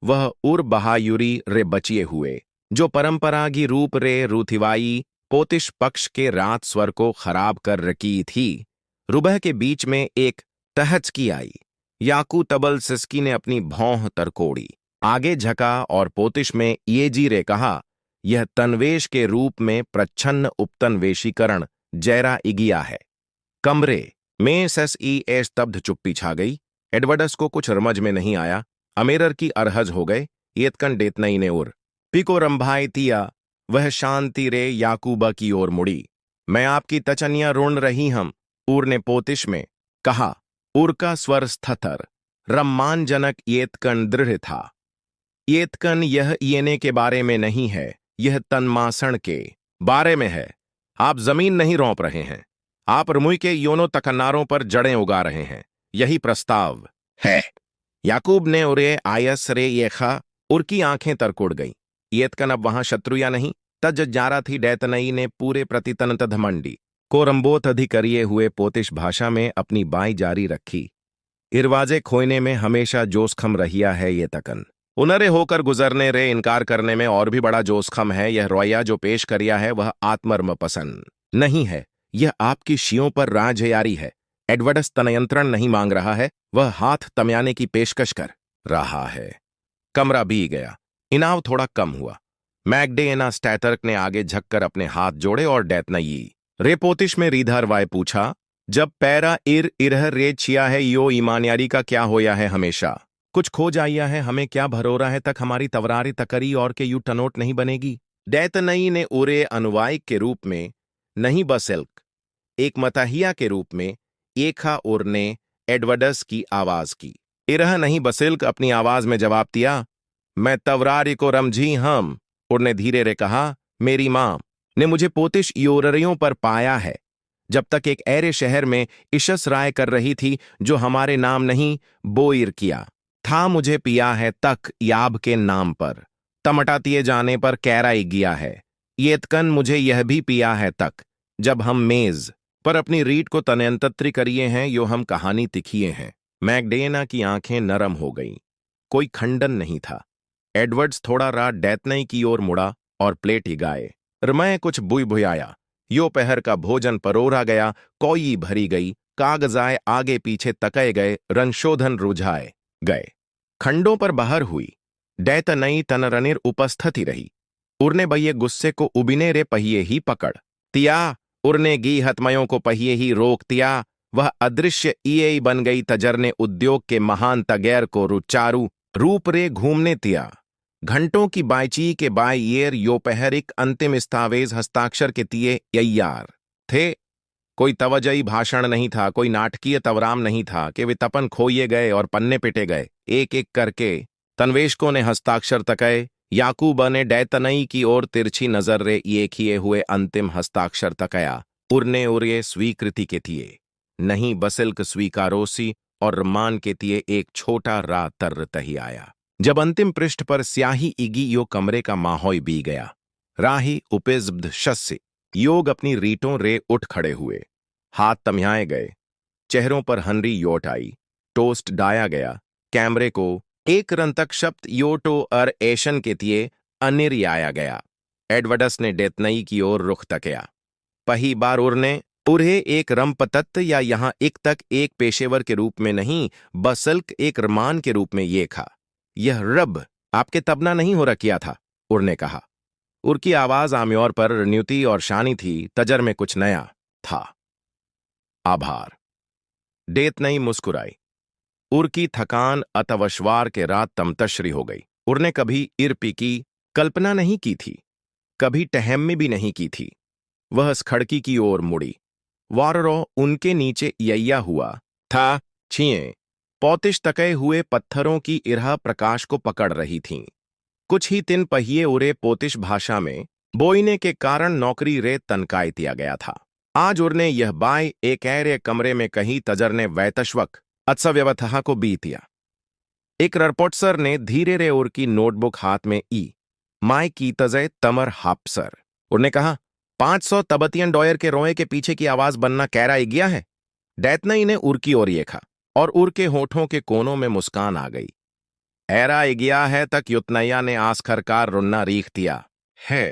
वह उर बहायुरी रे बचिए हुए जो परंपरागी रूप रे रूथिवाई पोतिश पक्ष के रात स्वर को खराब कर रखी थी। रुबह के बीच में एक तहचकी आई। याकू तबल सिस्की ने अपनी भौं तरकोड़ी, आगे झका और पोतिश में ये जी रे कहा, यह तन्वेश के रूप में प्रच्छन्न उपतनवेशीकरण जैरा इगिया है। कमरे में SSE स्तब्ध चुप्पी छा गई। एडवर्डस को कुछ समझ में नहीं आया। अमेरर की अरहज हो गए। येतकन डेतनई ने उर पिको रंभाई तिया, वह शांति रे याकूबा की ओर मुड़ी। मैं आपकी तचनिया रोन रही हम, उर ने पोतिश में कहा। उर का स्वर स्थतर रम्मानजनक येतकन दृढ़ था। येतकन यह येने के बारे में नहीं है, यह तन्मासण के बारे में है। आप जमीन नहीं रौंप रहे हैं, आप रमुई के योनो तकन्नारों पर जड़ें उगा रहे हैं। यही प्रस्ताव है। याकूब ने उरे आयस रे येखा, उर की आंखें तरकुड़ गईं। येतकन अब वहां शत्रुया नहीं, तज जारा थी। डैतनई ने पूरे प्रतितनत धमंडी को रंबोत अधिकरिए हुए पोतिश भाषा में अपनी बाई जारी रखी। इरवाजे खोने में हमेशा जोशखम रहिया है ये तकन। उनरे होकर गुजरने रे इनकार करने में और भी बड़ा जोशखम है। यह रवैया जो पेश करिया है वह आत्मर्म पसंद नहीं है। यह आपकी शियों पर राजयारी है। एडवर्डस तनयंत्रण नहीं मांग रहा है, वह हाथ तमयाने की पेशकश कर रहा है। कमरा भी गया। इनाव थोड़ा कम हुआ। मैगडेना स्टैटर्क ने आगे झककर अपने हाथ जोड़े और डैतनई रे पोतिश में रीधार वाय पूछा, जब पैरा इर इरह रे छिया है यो ईमानयारी का क्या होया है? हमेशा कुछ खो जाइया है, हमें क्या भरोरा है तक हमारी तवरारी तकरी और के यू टनोट नहीं बनेगी। डैतनई ने उरे अनुवायिक के रूप में नहीं बसिल्क एक मताहिया के रूप में एखा उर ने एडवर्डस की आवाज की। इरह नहीं बसिल्क अपनी आवाज में जवाब दिया, मैं तवरारी को रमझी हम। उर ने धीरे रे कहा, मेरी मां ने मुझे पोतिश योररियों पर पाया है जब तक एक ऐरे शहर में इशस राय कर रही थी जो हमारे नाम नहीं बोइर किया था। मुझे पिया है तक याब के नाम पर तमटातिए जाने पर कैराई गया है। येतकन मुझे यह भी पिया है तक जब हम मेज पर अपनी रीट को तनयंतत्री करिए हैं यो हम कहानी तिखिए हैं। मैगडेना की आंखें नरम हो गईं। कोई खंडन नहीं था। एडवर्ड्स थोड़ा रात डैतनई की ओर मुड़ा और प्लेट हिगाए। रमय कुछ बुई भुयाया। यो पहर का भोजन परोरा गया। कोई भरी गई। कागजाए आगे पीछे तकए गए। रंशोधन रुझाए गए। खंडों पर बहर हुई। डैतनई तनरनिर उपस्थिति रही। उरने बइये गुस्से को उबिने रे पहिए ही पकड़ तिया। उरने गी हतमयों को पहिए ही रोक तिया। वह अदृश्य ईए बन गई तजरने उद्योग के महान तगैर को रुचारू रूप रे घूमने तिया। घंटों की बायची के बायर यो पहरिक अंतिम स्तावेज हस्ताक्षर के तिये यैयार थे। कोई तवजई भाषण नहीं था, कोई नाटकीय तवराम नहीं था कि वे तपन खोइए गए और पन्ने पिटे गए। एक एक करके तन्वेशकों ने हस्ताक्षर तकए। याकूब ने डैतनई की ओर तिरछी नजर रे ये किए हुए अंतिम हस्ताक्षर तकया। उरने उरे स्वीकृति के तिये नहीं बसिल्क स्वीकारोसी और रमान के तिये एक छोटा रा तर तही आया। जब अंतिम पृष्ठ पर स्याही इगी यो कमरे का माहौल बी गया। राही उपिज्ब्ध शस्य योग अपनी रीटों रे उठ खड़े हुए। हाथ तम्याए गए। चेहरों पर हनरी योट आई। टोस्ट डाया गया। कैमरे को एक रंतक शब्द योटो अर एशन के तिये अनिर्याया गया। एडवर्डस ने डैतनई की ओर रुख तकया। पही बार उरने उन्हें एक रंपतत्त या यहां एक तक एक पेशेवर के रूप में नहीं बसल्क एक रमान के रूप में ये खा। यह रब आपके तबना नहीं हो रखिया था, उर ने कहा। उर की आवाज आम्योर पर रणयुति और शानी थी। तजर में कुछ नया था। आभार। डैतनई मुस्कुराई। उर की थकान अतवशवार के रात तमतश्री हो गई। उर ने कभी इर्पी की कल्पना नहीं की थी, कभी टहम्मी भी नहीं की थी। वह इस खड़की की ओर मुड़ी। वाररो उनके नीचे यैया हुआ था। छिए पौतिश तकए हुए पत्थरों की इरह प्रकाश को पकड़ रही थीं। कुछ ही तिन पहिए उरे पोतिश भाषा में बोइने के कारण नौकरी रे तनकाय दिया गया था। आज उरने यह बाय एक ऐरे कमरे में कहीं तजरने वैतश्वक अत्सव्यवथा को बीतिया। एक ररपोटसर ने धीरे रे उर की नोटबुक हाथ में ई माय की तजय तमर हापसर। उरने कहा, 500 तबतियन डॉयर के रोए के पीछे की आवाज बनना कैरा गया है। डैतनई ने उर की ओर देखा और उर के होठों के कोनों में मुस्कान आ गई। ऐरा इगिया है तक युतनैया ने आसखरकार रुन्ना रीख दिया है।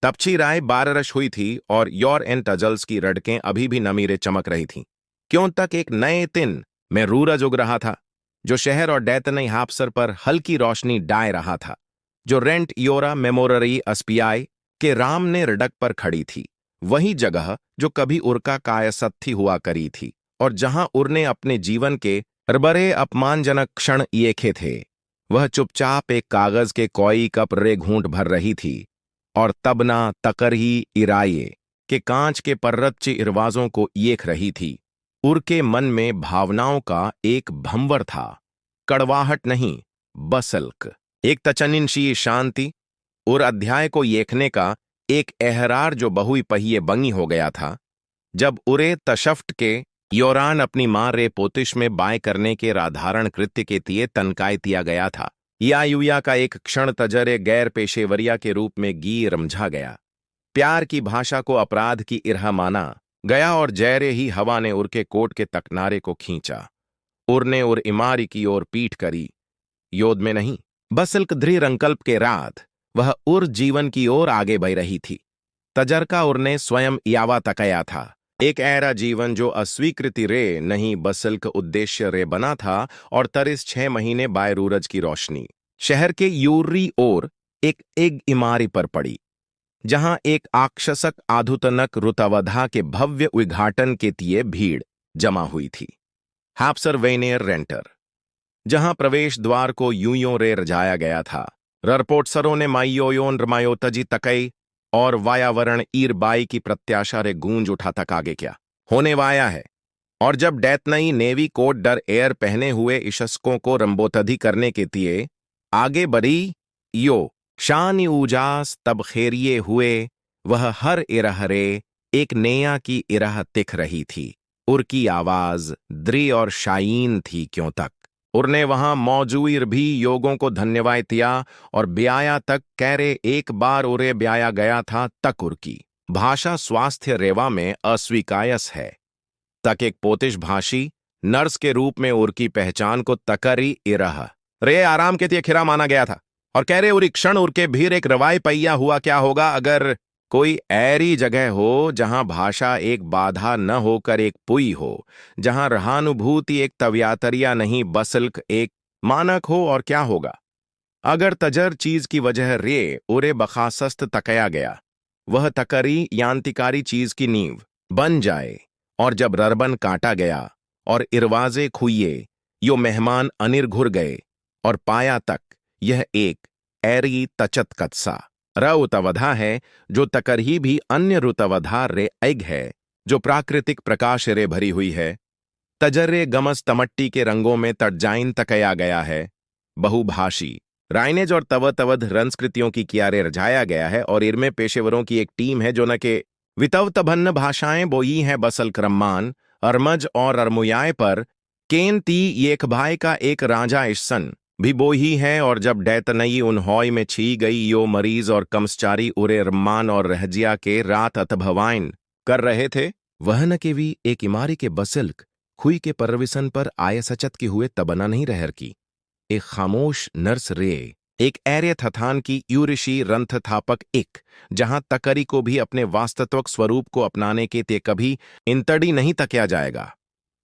तपची राय बाररश हुई थी और योर एन टजल्स की रड़कें अभी भी नमीरे चमक रही थीं। क्यों तक एक नए दिन में रूरज उग रहा था, जो शहर और डैतनई हापसर पर हल्की रोशनी डाय रहा था, जो रेंट योरा मेमोररी अस्पियाई के राम ने रडक पर खड़ी थी, वही जगह जो कभी उर का कायसत्थी हुआ करी थी और जहां उर ने अपने जीवन के बड़े अपमानजनक क्षण येखे थे। वह चुपचाप एक कागज के कोई कप रे घूंट भर रही थी और तबना तकरही इराये के कांच के पर्रच्चे इरवाजों को येख रही थी। उर के मन में भावनाओं का एक भंवर था, कड़वाहट नहीं, बसल्क, एक तचनिनशी शांति। उर अध्याय को येखने का एक एहरार जो बहुई पहिए बंगी हो गया था, जब उरे तशफ्ट के योरान अपनी मां रे पोतिश में बाय करने के राधारण कृत्य के तिये तनकाय दिया गया था। या युया का एक क्षण तजरे गैर पेशेवरिया के रूप में गी रमझा गया। प्यार की भाषा को अपराध की इरहा माना गया और जैरे ही हवा ने उर के कोट के तकनारे को खींचा। उर ने उर इमारी की ओर पीठ करी, योद में नहीं, बसल्क दृढ़ संकल्प के रात वह उर जीवन की ओर आगे बढ़ रही थी। तजर का उर ने स्वयं यावा तकया था, एक ऐरा जीवन जो अस्वीकृति रे नहीं बसल्क उद्देश्य रे बना था। और तरिस 6 महीने बायरूरज की रोशनी शहर के यूर्री ओर एक इमारी पर पड़ी, जहां एक आक्षसक आधुतनक रुतवधा के भव्य उद्घाटन के तिये भीड़ जमा हुई थी। हापसर वेनेर रेंटर, जहां प्रवेश द्वार को यूं रे रजाया गया था। ररपोटसरों ने माइयोयोन रमायोतजी तकई और वायावरण ईरबाई की प्रत्याशा रे गूंज उठा तक आगे क्या होने वाया है। और जब डैतनई नेवी कोट डर एयर पहने हुए इशस्कों को रंबोतधी करने के तिये आगे बढ़ी, यो शान उजास तब खेरिए हुए, वह हर इरह रे एक नेया की इरह तिख रही थी। उर की आवाज द्री और शाइन थी। क्यों तक उर ने वहां मौजूद भी योगों को धन्यवाद दिया और ब्याया तक कैरे एक बार उरे ब्याया गया था तक उर की भाषा स्वास्थ्य रेवा में अस्वीकायस है। तक एक पोतिश भाषी नर्स के रूप में उर की पहचान को तकरी इरह रे आराम के तिये खिरा माना गया था और कह रहे उरी क्षण उर के भीर एक रवाई पहिया हुआ क्या होगा अगर कोई ऐरी जगह हो जहां भाषा एक बाधा न होकर एक पुई हो, जहां रहानुभूति एक तव्यातरिया नहीं बसल्क एक मानक हो। और क्या होगा अगर तजर चीज की वजह रे उरे बखासस्त तकया गया, वह तकरी यांतिकारी चीज की नींव बन जाए। और जब ररबन काटा गया और इरवाजे खुइये, यो मेहमान अनिर्घुर गए और पाया तक यह एक ऐरी तचत कत्सा रुतवधा है, जो तकरही भी अन्य रुतवधा रे ऐग है, जो प्राकृतिक प्रकाश रे भरी हुई है। तजर्रे गमस तमट्टी के रंगों में तटजाइन तकया गया है। बहुभाषी राइनेज और तवतवध संस्कृतियों की कियारे रजाया गया है और इनमें पेशेवरों की एक टीम है जो न के वितवतभन्न भाषाएं बोई हैं बसल क्रम्मान अरमज और अरमुयाए पर केन ती येखभाई का एक राजा इश्सन भी बोही है। और जब डैतनई उन्होय में छी गई यो मरीज और कमस्चारी उरे रम्मान और रहजिया के रात अतभवाइन कर रहे थे, वह न के भी एक इमारी के बसल्क खुई के परविसन पर आय सचत के हुए तबना नहीं रहर की एक खामोश नर्स रे एक ऐरे थथान की यूरिशी रंथथापक एक, जहां तकरी को भी अपने वास्तविक स्वरूप को अपनाने के ते कभी इंतड़ी नहीं तकिया जाएगा।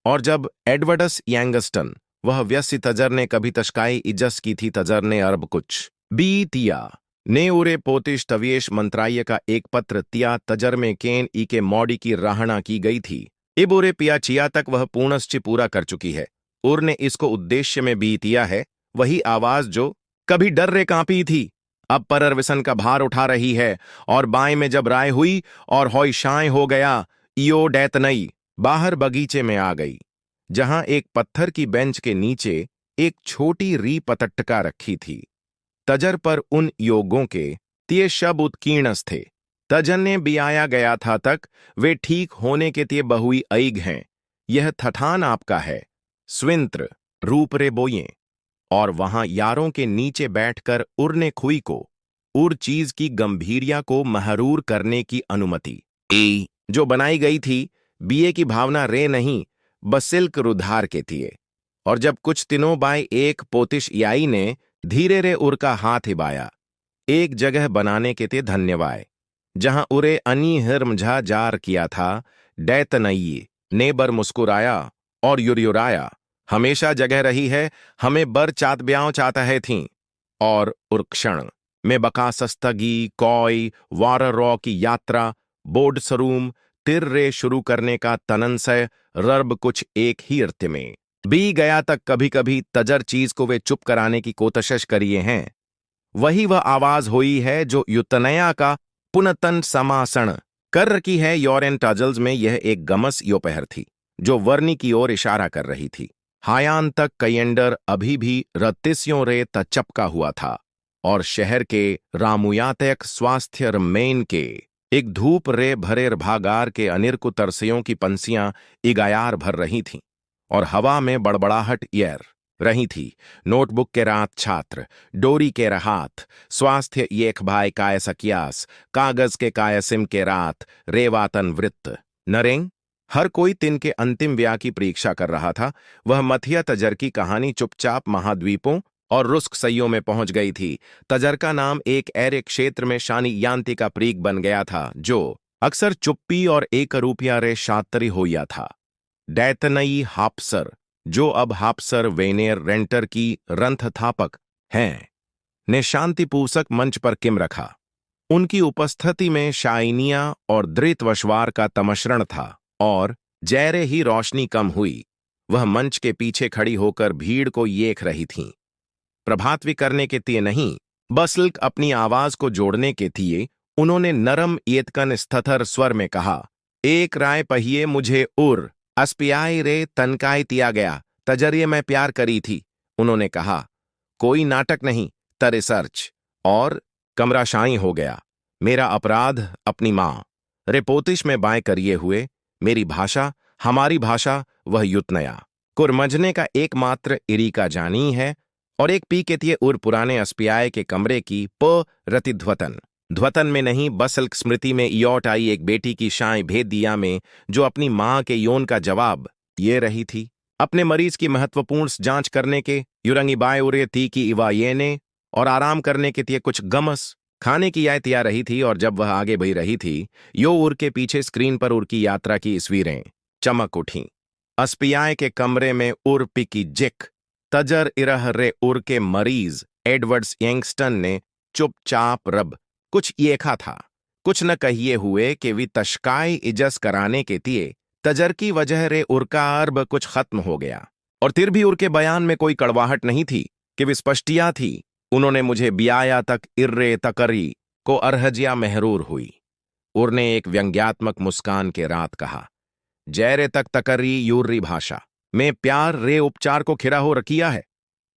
और जब एडवर्डस यंगस्टन वह व्यस्य तजर ने कभी तशकाई इजस की थी, तजर ने अरब कुछ बीतिया ने उरे पोतिश तवियेश मंत्रालय का एक पत्र तिया तजर में केन ई के मॉडी की राहना की गई थी। इब उरे पिया चिया तक वह पूर्णश्च पूरा कर चुकी है। उर ने इसको उद्देश्य में बीतिया है, वही आवाज जो कभी डर रे कांपी थी अब पररविसन का भार उठा रही है। और बाएं में जब राय हुई और हौई शाय हो गया, इयो डैतनई बाहर बगीचे में आ गई, जहां एक पत्थर की बेंच के नीचे एक छोटी री पतट्टका रखी थी। तजर पर उन योगों के तिये शब उत्कीर्णस थे। तजन ने बियाया गया था तक वे ठीक होने के तिये बहुई ऐग हैं। यह थठान आपका है, स्विंत्र रूप रे बोये। और वहां यारों के नीचे बैठकर उर ने खुई को उर चीज की गंभीरिया को महरूर करने की अनुमति ए जो बनाई गई थी, बीए की भावना रे नहीं बसिल्क रुधार के थिए। और जब कुछ दिनों बाय एक पोतिश याई ने धीरे रे उर का हाथ हिबाया, एक जगह बनाने के ते धन्यवाद, जहां उरे अनी हिरमझा जार किया था, डैतनई नेबर मुस्कुराया और युरयुराया, हमेशा जगह रही है, हमें बर चात ब्याव चाहता है थी। और उर्क्षण में बका सस्तगी कौय वार रॉ की यात्रा बोर्ड सरूम तिर रे शुरू करने का तननसय रर्ब कुछ एक ही अर्थ में बी गया तक कभी कभी तजर चीज को वे चुप कराने की कोशिश करिए हैं। वही वह आवाज हुई है जो युतनया का पुनतन समासण कर रखी है। योरेन टजल्स में यह एक गमस योपहर थी जो वर्णी की ओर इशारा कर रही थी। हायान तक कयंडर अभी भी रत्तिस्यों रे तचपका हुआ था और शहर के रामुयातक स्वास्थ्य रमेन के एक धूप रे भरेर भागार के अनिर्कु तरसियों की पंसियां इगायार भर रही थीं और हवा में बड़बड़ाहट यर रही थी। नोटबुक के रात छात्र डोरी के रहात स्वास्थ्य येख भाई काय सकियास कागज के कायसिम के रात रेवातन वृत्त नरेंग हर कोई तिन के अंतिम व्याह की परीक्षा कर रहा था। वह मथिया तजर की कहानी चुपचाप महाद्वीपों और रुस्क सैयों में पहुंच गई थी। तजर का नाम एक ऐरे क्षेत्र में शानी यांति का प्रतीक बन गया था जो अक्सर चुप्पी और एक रूपिया रे शातरी होया था। डैतनई हाप्सर जो अब हाप्सर वेनेर रेंटर की रंथथापक हैं ने शांतिपूसक मंच पर किम रखा। उनकी उपस्थिति में शाइनिया और धृतवशवार का तमश्रण था और जैरे ही रोशनी कम हुई वह मंच के पीछे खड़ी होकर भीड़ को येख रही थीं। प्रभातवी करने के तिये नहीं बसल्क अपनी आवाज को जोड़ने के तिये उन्होंने नरम येतकन स्थथर स्वर में कहा, एक राय पहिए मुझे उर अस्पियाई रे तनकाई तिया गया तजरिए मैं प्यार करी थी। उन्होंने कहा, कोई नाटक नहीं तरे सर्च और कमराशाई हो गया। मेरा अपराध अपनी मां रिपोतिश में बाएं करिए हुए मेरी भाषा हमारी भाषा वह युतनया कुरमजने का एकमात्र इरीका जानी है और एक पी के तिये उर पुराने अस्पियाय के कमरे की प रतिध्वतन ध्वतन में नहीं बसल्क स्मृति में इयोट आई एक बेटी की शाय भेद दिया में जो अपनी मां के यौन का जवाब ये रही थी। अपने मरीज की महत्वपूर्ण जांच करने के युरंगी बाय उरे ती की इवा ये ने और आराम करने के तिये कुछ गमस खाने की याय तिया रही थी। और जब वह आगे बढ़ रही थी यो उर के पीछे स्क्रीन पर उर की यात्रा की तस्वीरें चमक उठीं। अस्पियाय के कमरे में उर पिकी जिक तजर इरह रे उर के मरीज एडवर्ड्स यंगस्टन ने चुपचाप रब कुछ येखा था कुछ न कहिए हुए कि वी तशकाई इजस कराने के तिये तजर की वजह रे उर का अर्ब कुछ खत्म हो गया। और फिर भी उर के बयान में कोई कड़वाहट नहीं थी कि वी स्पष्टिया थी। उन्होंने मुझे बियाया तक इर्रे तकरी को अरहजिया महरूर हुई। उर ने एक व्यंग्यात्मक मुस्कान के रात कहा, जैरे तक तकर्री यूर्री भाषा में प्यार रे उपचार को खिरा हो रखिया है।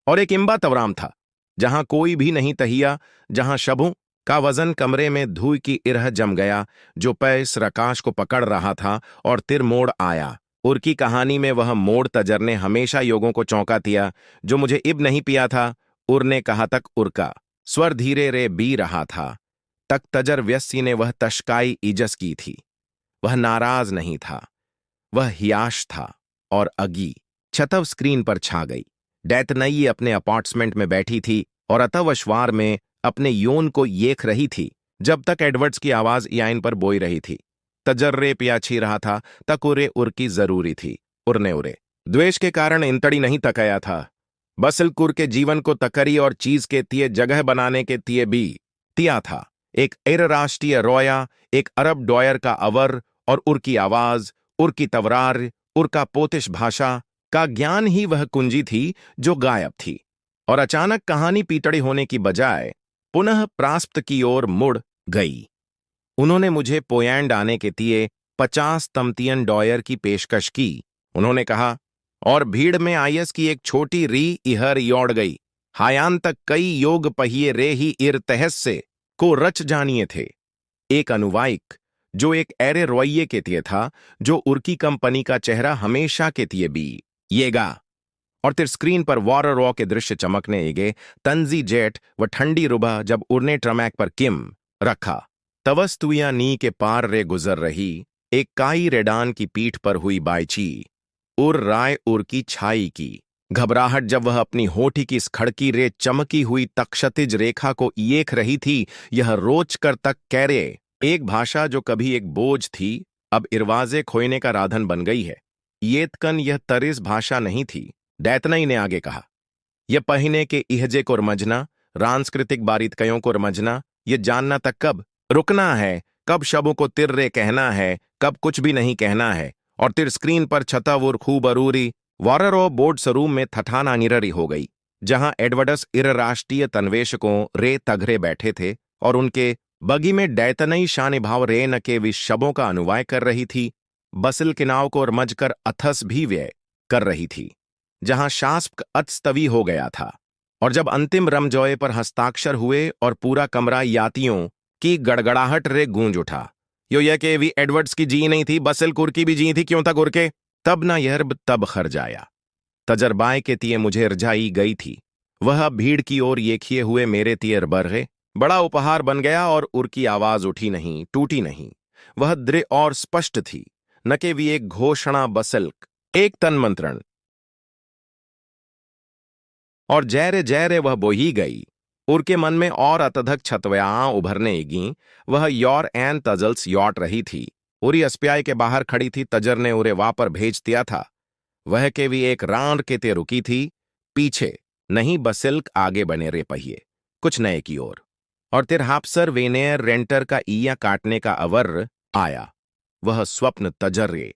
और एक इम्बा तवराम था जहां कोई भी नहीं तहिया, जहां शबों का वजन कमरे में धुई की इरह जम गया जो पैस रकाश को पकड़ रहा था और तिर मोड़ आया। उर की कहानी में वह मोड़ तजर ने हमेशा योगों को चौंका दिया जो मुझे इब नहीं पिया था। उर ने कहा तक उर का स्वर धीरे रे बी रहा था तक तजर व्यस्सी ने वह तशकाई इजस की थी। वह नाराज नहीं था, वह हियाश था और अगी छतव स्क्रीन पर छा गई। डैतनई अपने अपार्टमेंट में बैठी थी और अतवशवार में अपने यौन को येख रही थी जब तक एडवर्ड्स की आवाज याइन पर बोई रही थी। तजर्रे पिया छी रहा था तक उरे उर की जरूरी थी। उरने उरे द्वेष के कारण इंतड़ी नहीं तकाया था, बसलकुर के जीवन को तकरी और चीज के तिये जगह बनाने के तिये भी तिया था। एक राष्ट्रीय रोया एक अरब डॉयर का अवर और उर की आवाज उर की तवरार उर का पोतिश भाषा का ज्ञान ही वह कुंजी थी जो गायब थी। और अचानक कहानी पीटड़ी होने की बजाय पुनः प्रास्प्त की ओर मुड़ गई। उन्होंने मुझे पोयैंड आने के तिये 50 तमतियन डॉयर की पेशकश की। उन्होंने कहा, और भीड़ में आयस की एक छोटी री इहर योड़ गई। हायान तक कई योग पहिए रे ही इर तहस से को रच जानिए थे। एक अनुवाइक जो एक ऐरे रवैये के तिये था जो उर्की कंपनी का चेहरा हमेशा के तिये भी येगा। और फिर स्क्रीन पर वॉर रॉ के दृश्य चमकने एगे तंजी जेट व ठंडी रुबा जब उरने ट्रमैक पर किम रखा तवस्तुया नी के पार रे गुजर रही एक काई रेडान की पीठ पर हुई बायची उर राय उर की छाई की घबराहट जब वह अपनी होठी की खड़की रे चमकी हुई तक्षतिज रेखा को येख रही थी, यह रोच कर तक कैरे एक भाषा जो कभी एक बोझ थी, अब इरवाजे खोने का राधन बन गई है। येतकन यह तरिस भाषा नहीं थी। दैतनई ने आगे कहा, यह पहिने के इहजे को रमजना, सांस्कृतिक बारीतकयों को रमजना, यह जानना तक कब रुकना है, कब शबों को तिर रे कहना है, कब कुछ भी नहीं कहना है, और तिर स्क्रीन पर छतावुर खूब अरूरी वाररो बोर्ड सरूम में थठाना निररी हो गई, जहां एडवर्डस इरराष्ट्रीय तन्वेशकों रे तगरे बैठे थे और उनके बगी में डैतनई शानिभाव रे न के विश शबों का अनुवाय कर रही थी, बसिल किनाव को रमजकर अथस भी व्यय कर रही थी, जहां शास्प अतस्तवी हो गया था। और जब अंतिम रमजोए पर हस्ताक्षर हुए और पूरा कमरा यातियों की गड़गड़ाहट रे गूंज उठा, यो यह के वी एडवर्ड्स की जी नहीं थी, बसिल कुर की भी जी थी, क्यों तक उरके तब न यर्ब तब खर जाया। तजरबाए के तिये मुझे रजाई गई थी, वह भीड़ की ओर येखिए हुए मेरे तियर बरगे बड़ा उपहार बन गया, और उनकी आवाज उठी नहीं, टूटी नहीं, वह दृढ़ और स्पष्ट थी, न के वी एक घोषणा बसल्क एक तन्मंत्रण। और जैरे जैरे वह बोही गई, उनके मन में और अतधक छतवयां उभरने गी। वह योर एन तजल्स यौट रही थी, उरी अस्प्याय के बाहर खड़ी थी, तजर ने उरे वापर भेज दिया था। वह के भी एक राउंड के ते रुकी थी, पीछे नहीं बसिल्क आगे बने रे पहिए कुछ नए की ओर, और तिर हापसर वेनेर रेंटर का ईया काटने का अवर आया। वह स्वप्न तजर रे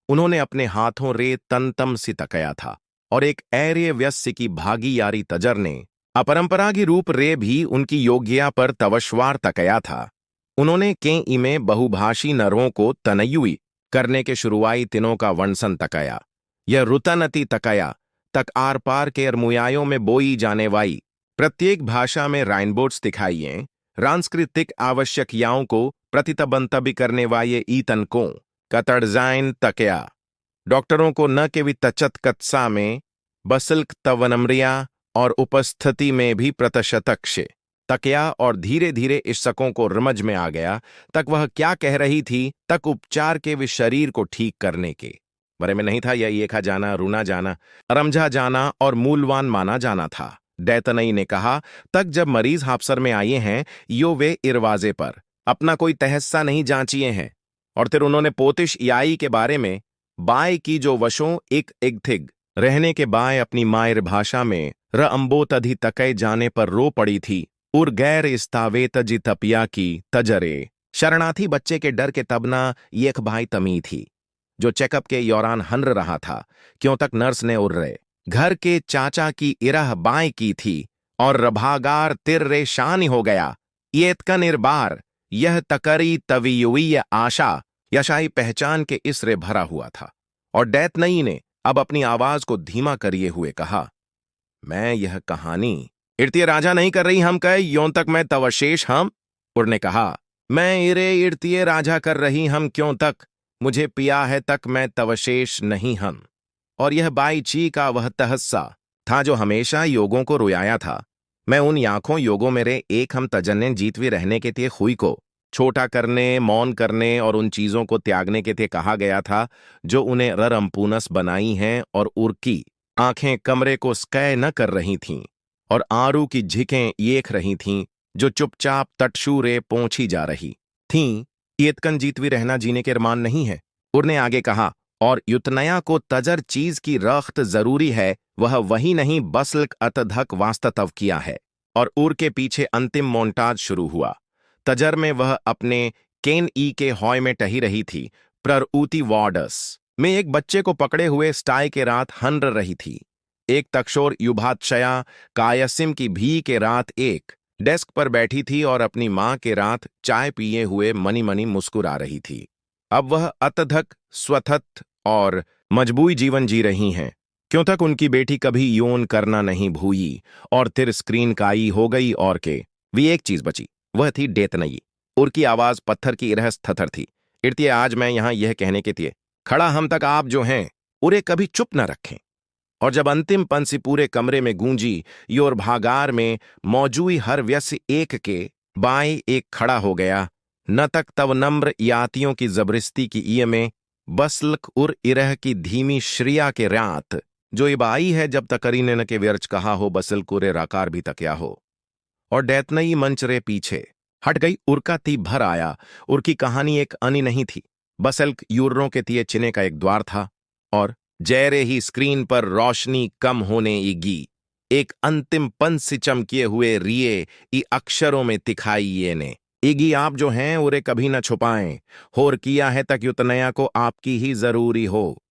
उन्होंने अपने हाथों रे तनतम सी तकया था, और एक ऐर्य व्यस्य की भागी यारी तजर ने अपरंपरागी रूप रे भी उनकी योग्यता पर तवश्वार तकया था। उन्होंने के इमे बहुभाषी नरों को तनयुई करने के शुरुआई तिनों का वनसन तकया, यह रुतनति तकया तक आर पार के अरमुयायों में बोई जाने वाई प्रत्येक भाषा में राइनबोर्ड्स दिखाइए, सांस्कृतिक आवश्यकताओं को प्रतितबंतबी करने वाले ईतनकों कतड़जाइन तकया, डॉक्टरों को न के तचत कत्सा में बसल्क तवनम्रिया और उपस्थिति में भी प्रतिशतक्ष तकया, और धीरे धीरे इस शकों को रमज में आ गया तक वह क्या कह रही थी, तक उपचार के वे शरीर को ठीक करने के बारे में नहीं था, यह येखा जाना, रूना जाना, रमझा जाना और मूलवान माना जाना था। दैतनई ने कहा, तक जब मरीज हापसर में आए हैं, यो वे इरवाजे पर अपना कोई तहस्सा नहीं जांचिए हैं, और फिर उन्होंने पोतिश याई के बारे में बाय की जो वशों एक इगथिग रहने के बाय अपनी मायर भाषा में र अंबोतधि तकय जाने पर रो पड़ी थी, उर गैर इस्तावेत जी तपिया की तजरे शरणार्थी बच्चे के डर के तबना येख भाई तमी थी, जो चेकअप के यौरान हन्र रहा था, क्यों तक नर्स ने उर्रे घर के चाचा की इरह बाय की थी, और रभागार तिर्रे शानी हो गया, येतकन इरबार यह तकरी तवीयुई आशा यशाई पहचान के इसरे भरा हुआ था। और दैतनई ने अब अपनी आवाज को धीमा करिए हुए कहा, मैं यह कहानी इर्तिय राजा नहीं कर रही, हम कहे यों तक मैं तवशेष हम। उर्ने कहा, मैं इरे इर्तिय राजा कर रही हम, क्यों तक मुझे पिया है तक मैं तवशेष नहीं हम। और यह बाई ची का वह तहस्सा था जो हमेशा योगों को रुयाया था। मैं उन आंखों योगों मेरे एक हम तजन्ने जीतवी रहने के लिए खुई को छोटा करने, मौन करने और उन चीजों को त्यागने के लिए कहा गया था जो उन्हें ररमपूनस बनाई हैं, और उर्की आंखें कमरे को स्कय न कर रही थीं, और आरू की झिकें येख रही थीं जो चुपचाप तटशूरे पहुंची जा रही थीं। येतकन जीतवी रहना जीने के अरमान नहीं है, उर्ने आगे कहा, और युतनया को तजर चीज की रख्त जरूरी है, वह वही नहीं बसल्क अतधक वास्तव किया है। और उर के पीछे अंतिम मोन्टाज शुरू हुआ। तजर में वह अपने केन ई के हॉय में टही रही थी, प्ररूति वार्डस में एक बच्चे को पकड़े हुए स्टाई के रात हन्र रही थी। एक तक्षोर युभातशया कायसिम की भी के रात एक डेस्क पर बैठी थी और अपनी मां के रात चाय पिए हुए मनी मनी मुस्कुरा रही थी। अब वह अतधक स्वतंत्र और मजबूई जीवन जी रही हैं, क्यों तक उनकी बेटी कभी यौन करना नहीं भूई, और तिर स्क्रीन काई हो गई, और के भी एक चीज बची, वह थी दैतनई। उनकी आवाज पत्थर की रहस थथर थी। इर्तिए आज मैं यहां यह कहने के लिए खड़ा हम तक आप जो हैं उरे कभी चुप न रखें। और जब अंतिम पंक्ति पूरे कमरे में गूंजी, योर भागार में मौजूद हर व्यस्य एक के बाएं एक खड़ा हो गया, न तक तव नम्र यातियों की जबरस्ती की ईय में बसल्क उर इरह की धीमी श्रिया के रात जो इब आई है जब तकरीने न के व्यर्च कहा हो बसिल कुरे राकार भी तकिया हो। और डैतनई मंच रे पीछे हट गई उर्का ती भर आया। उर्की कहानी एक अनी नहीं थी, बस एल्क यूर्रों के तिये चिने का एक द्वार था। और जैरे ही स्क्रीन पर रोशनी कम होने ईगी, एक अंतिम पंच से चमकिए हुए रिए ई अक्षरों में तिखाई ये ने ईगी, आप जो हैं उरे कभी न छुपाएं। होर किया है तक युतनया को आपकी ही जरूरी हो।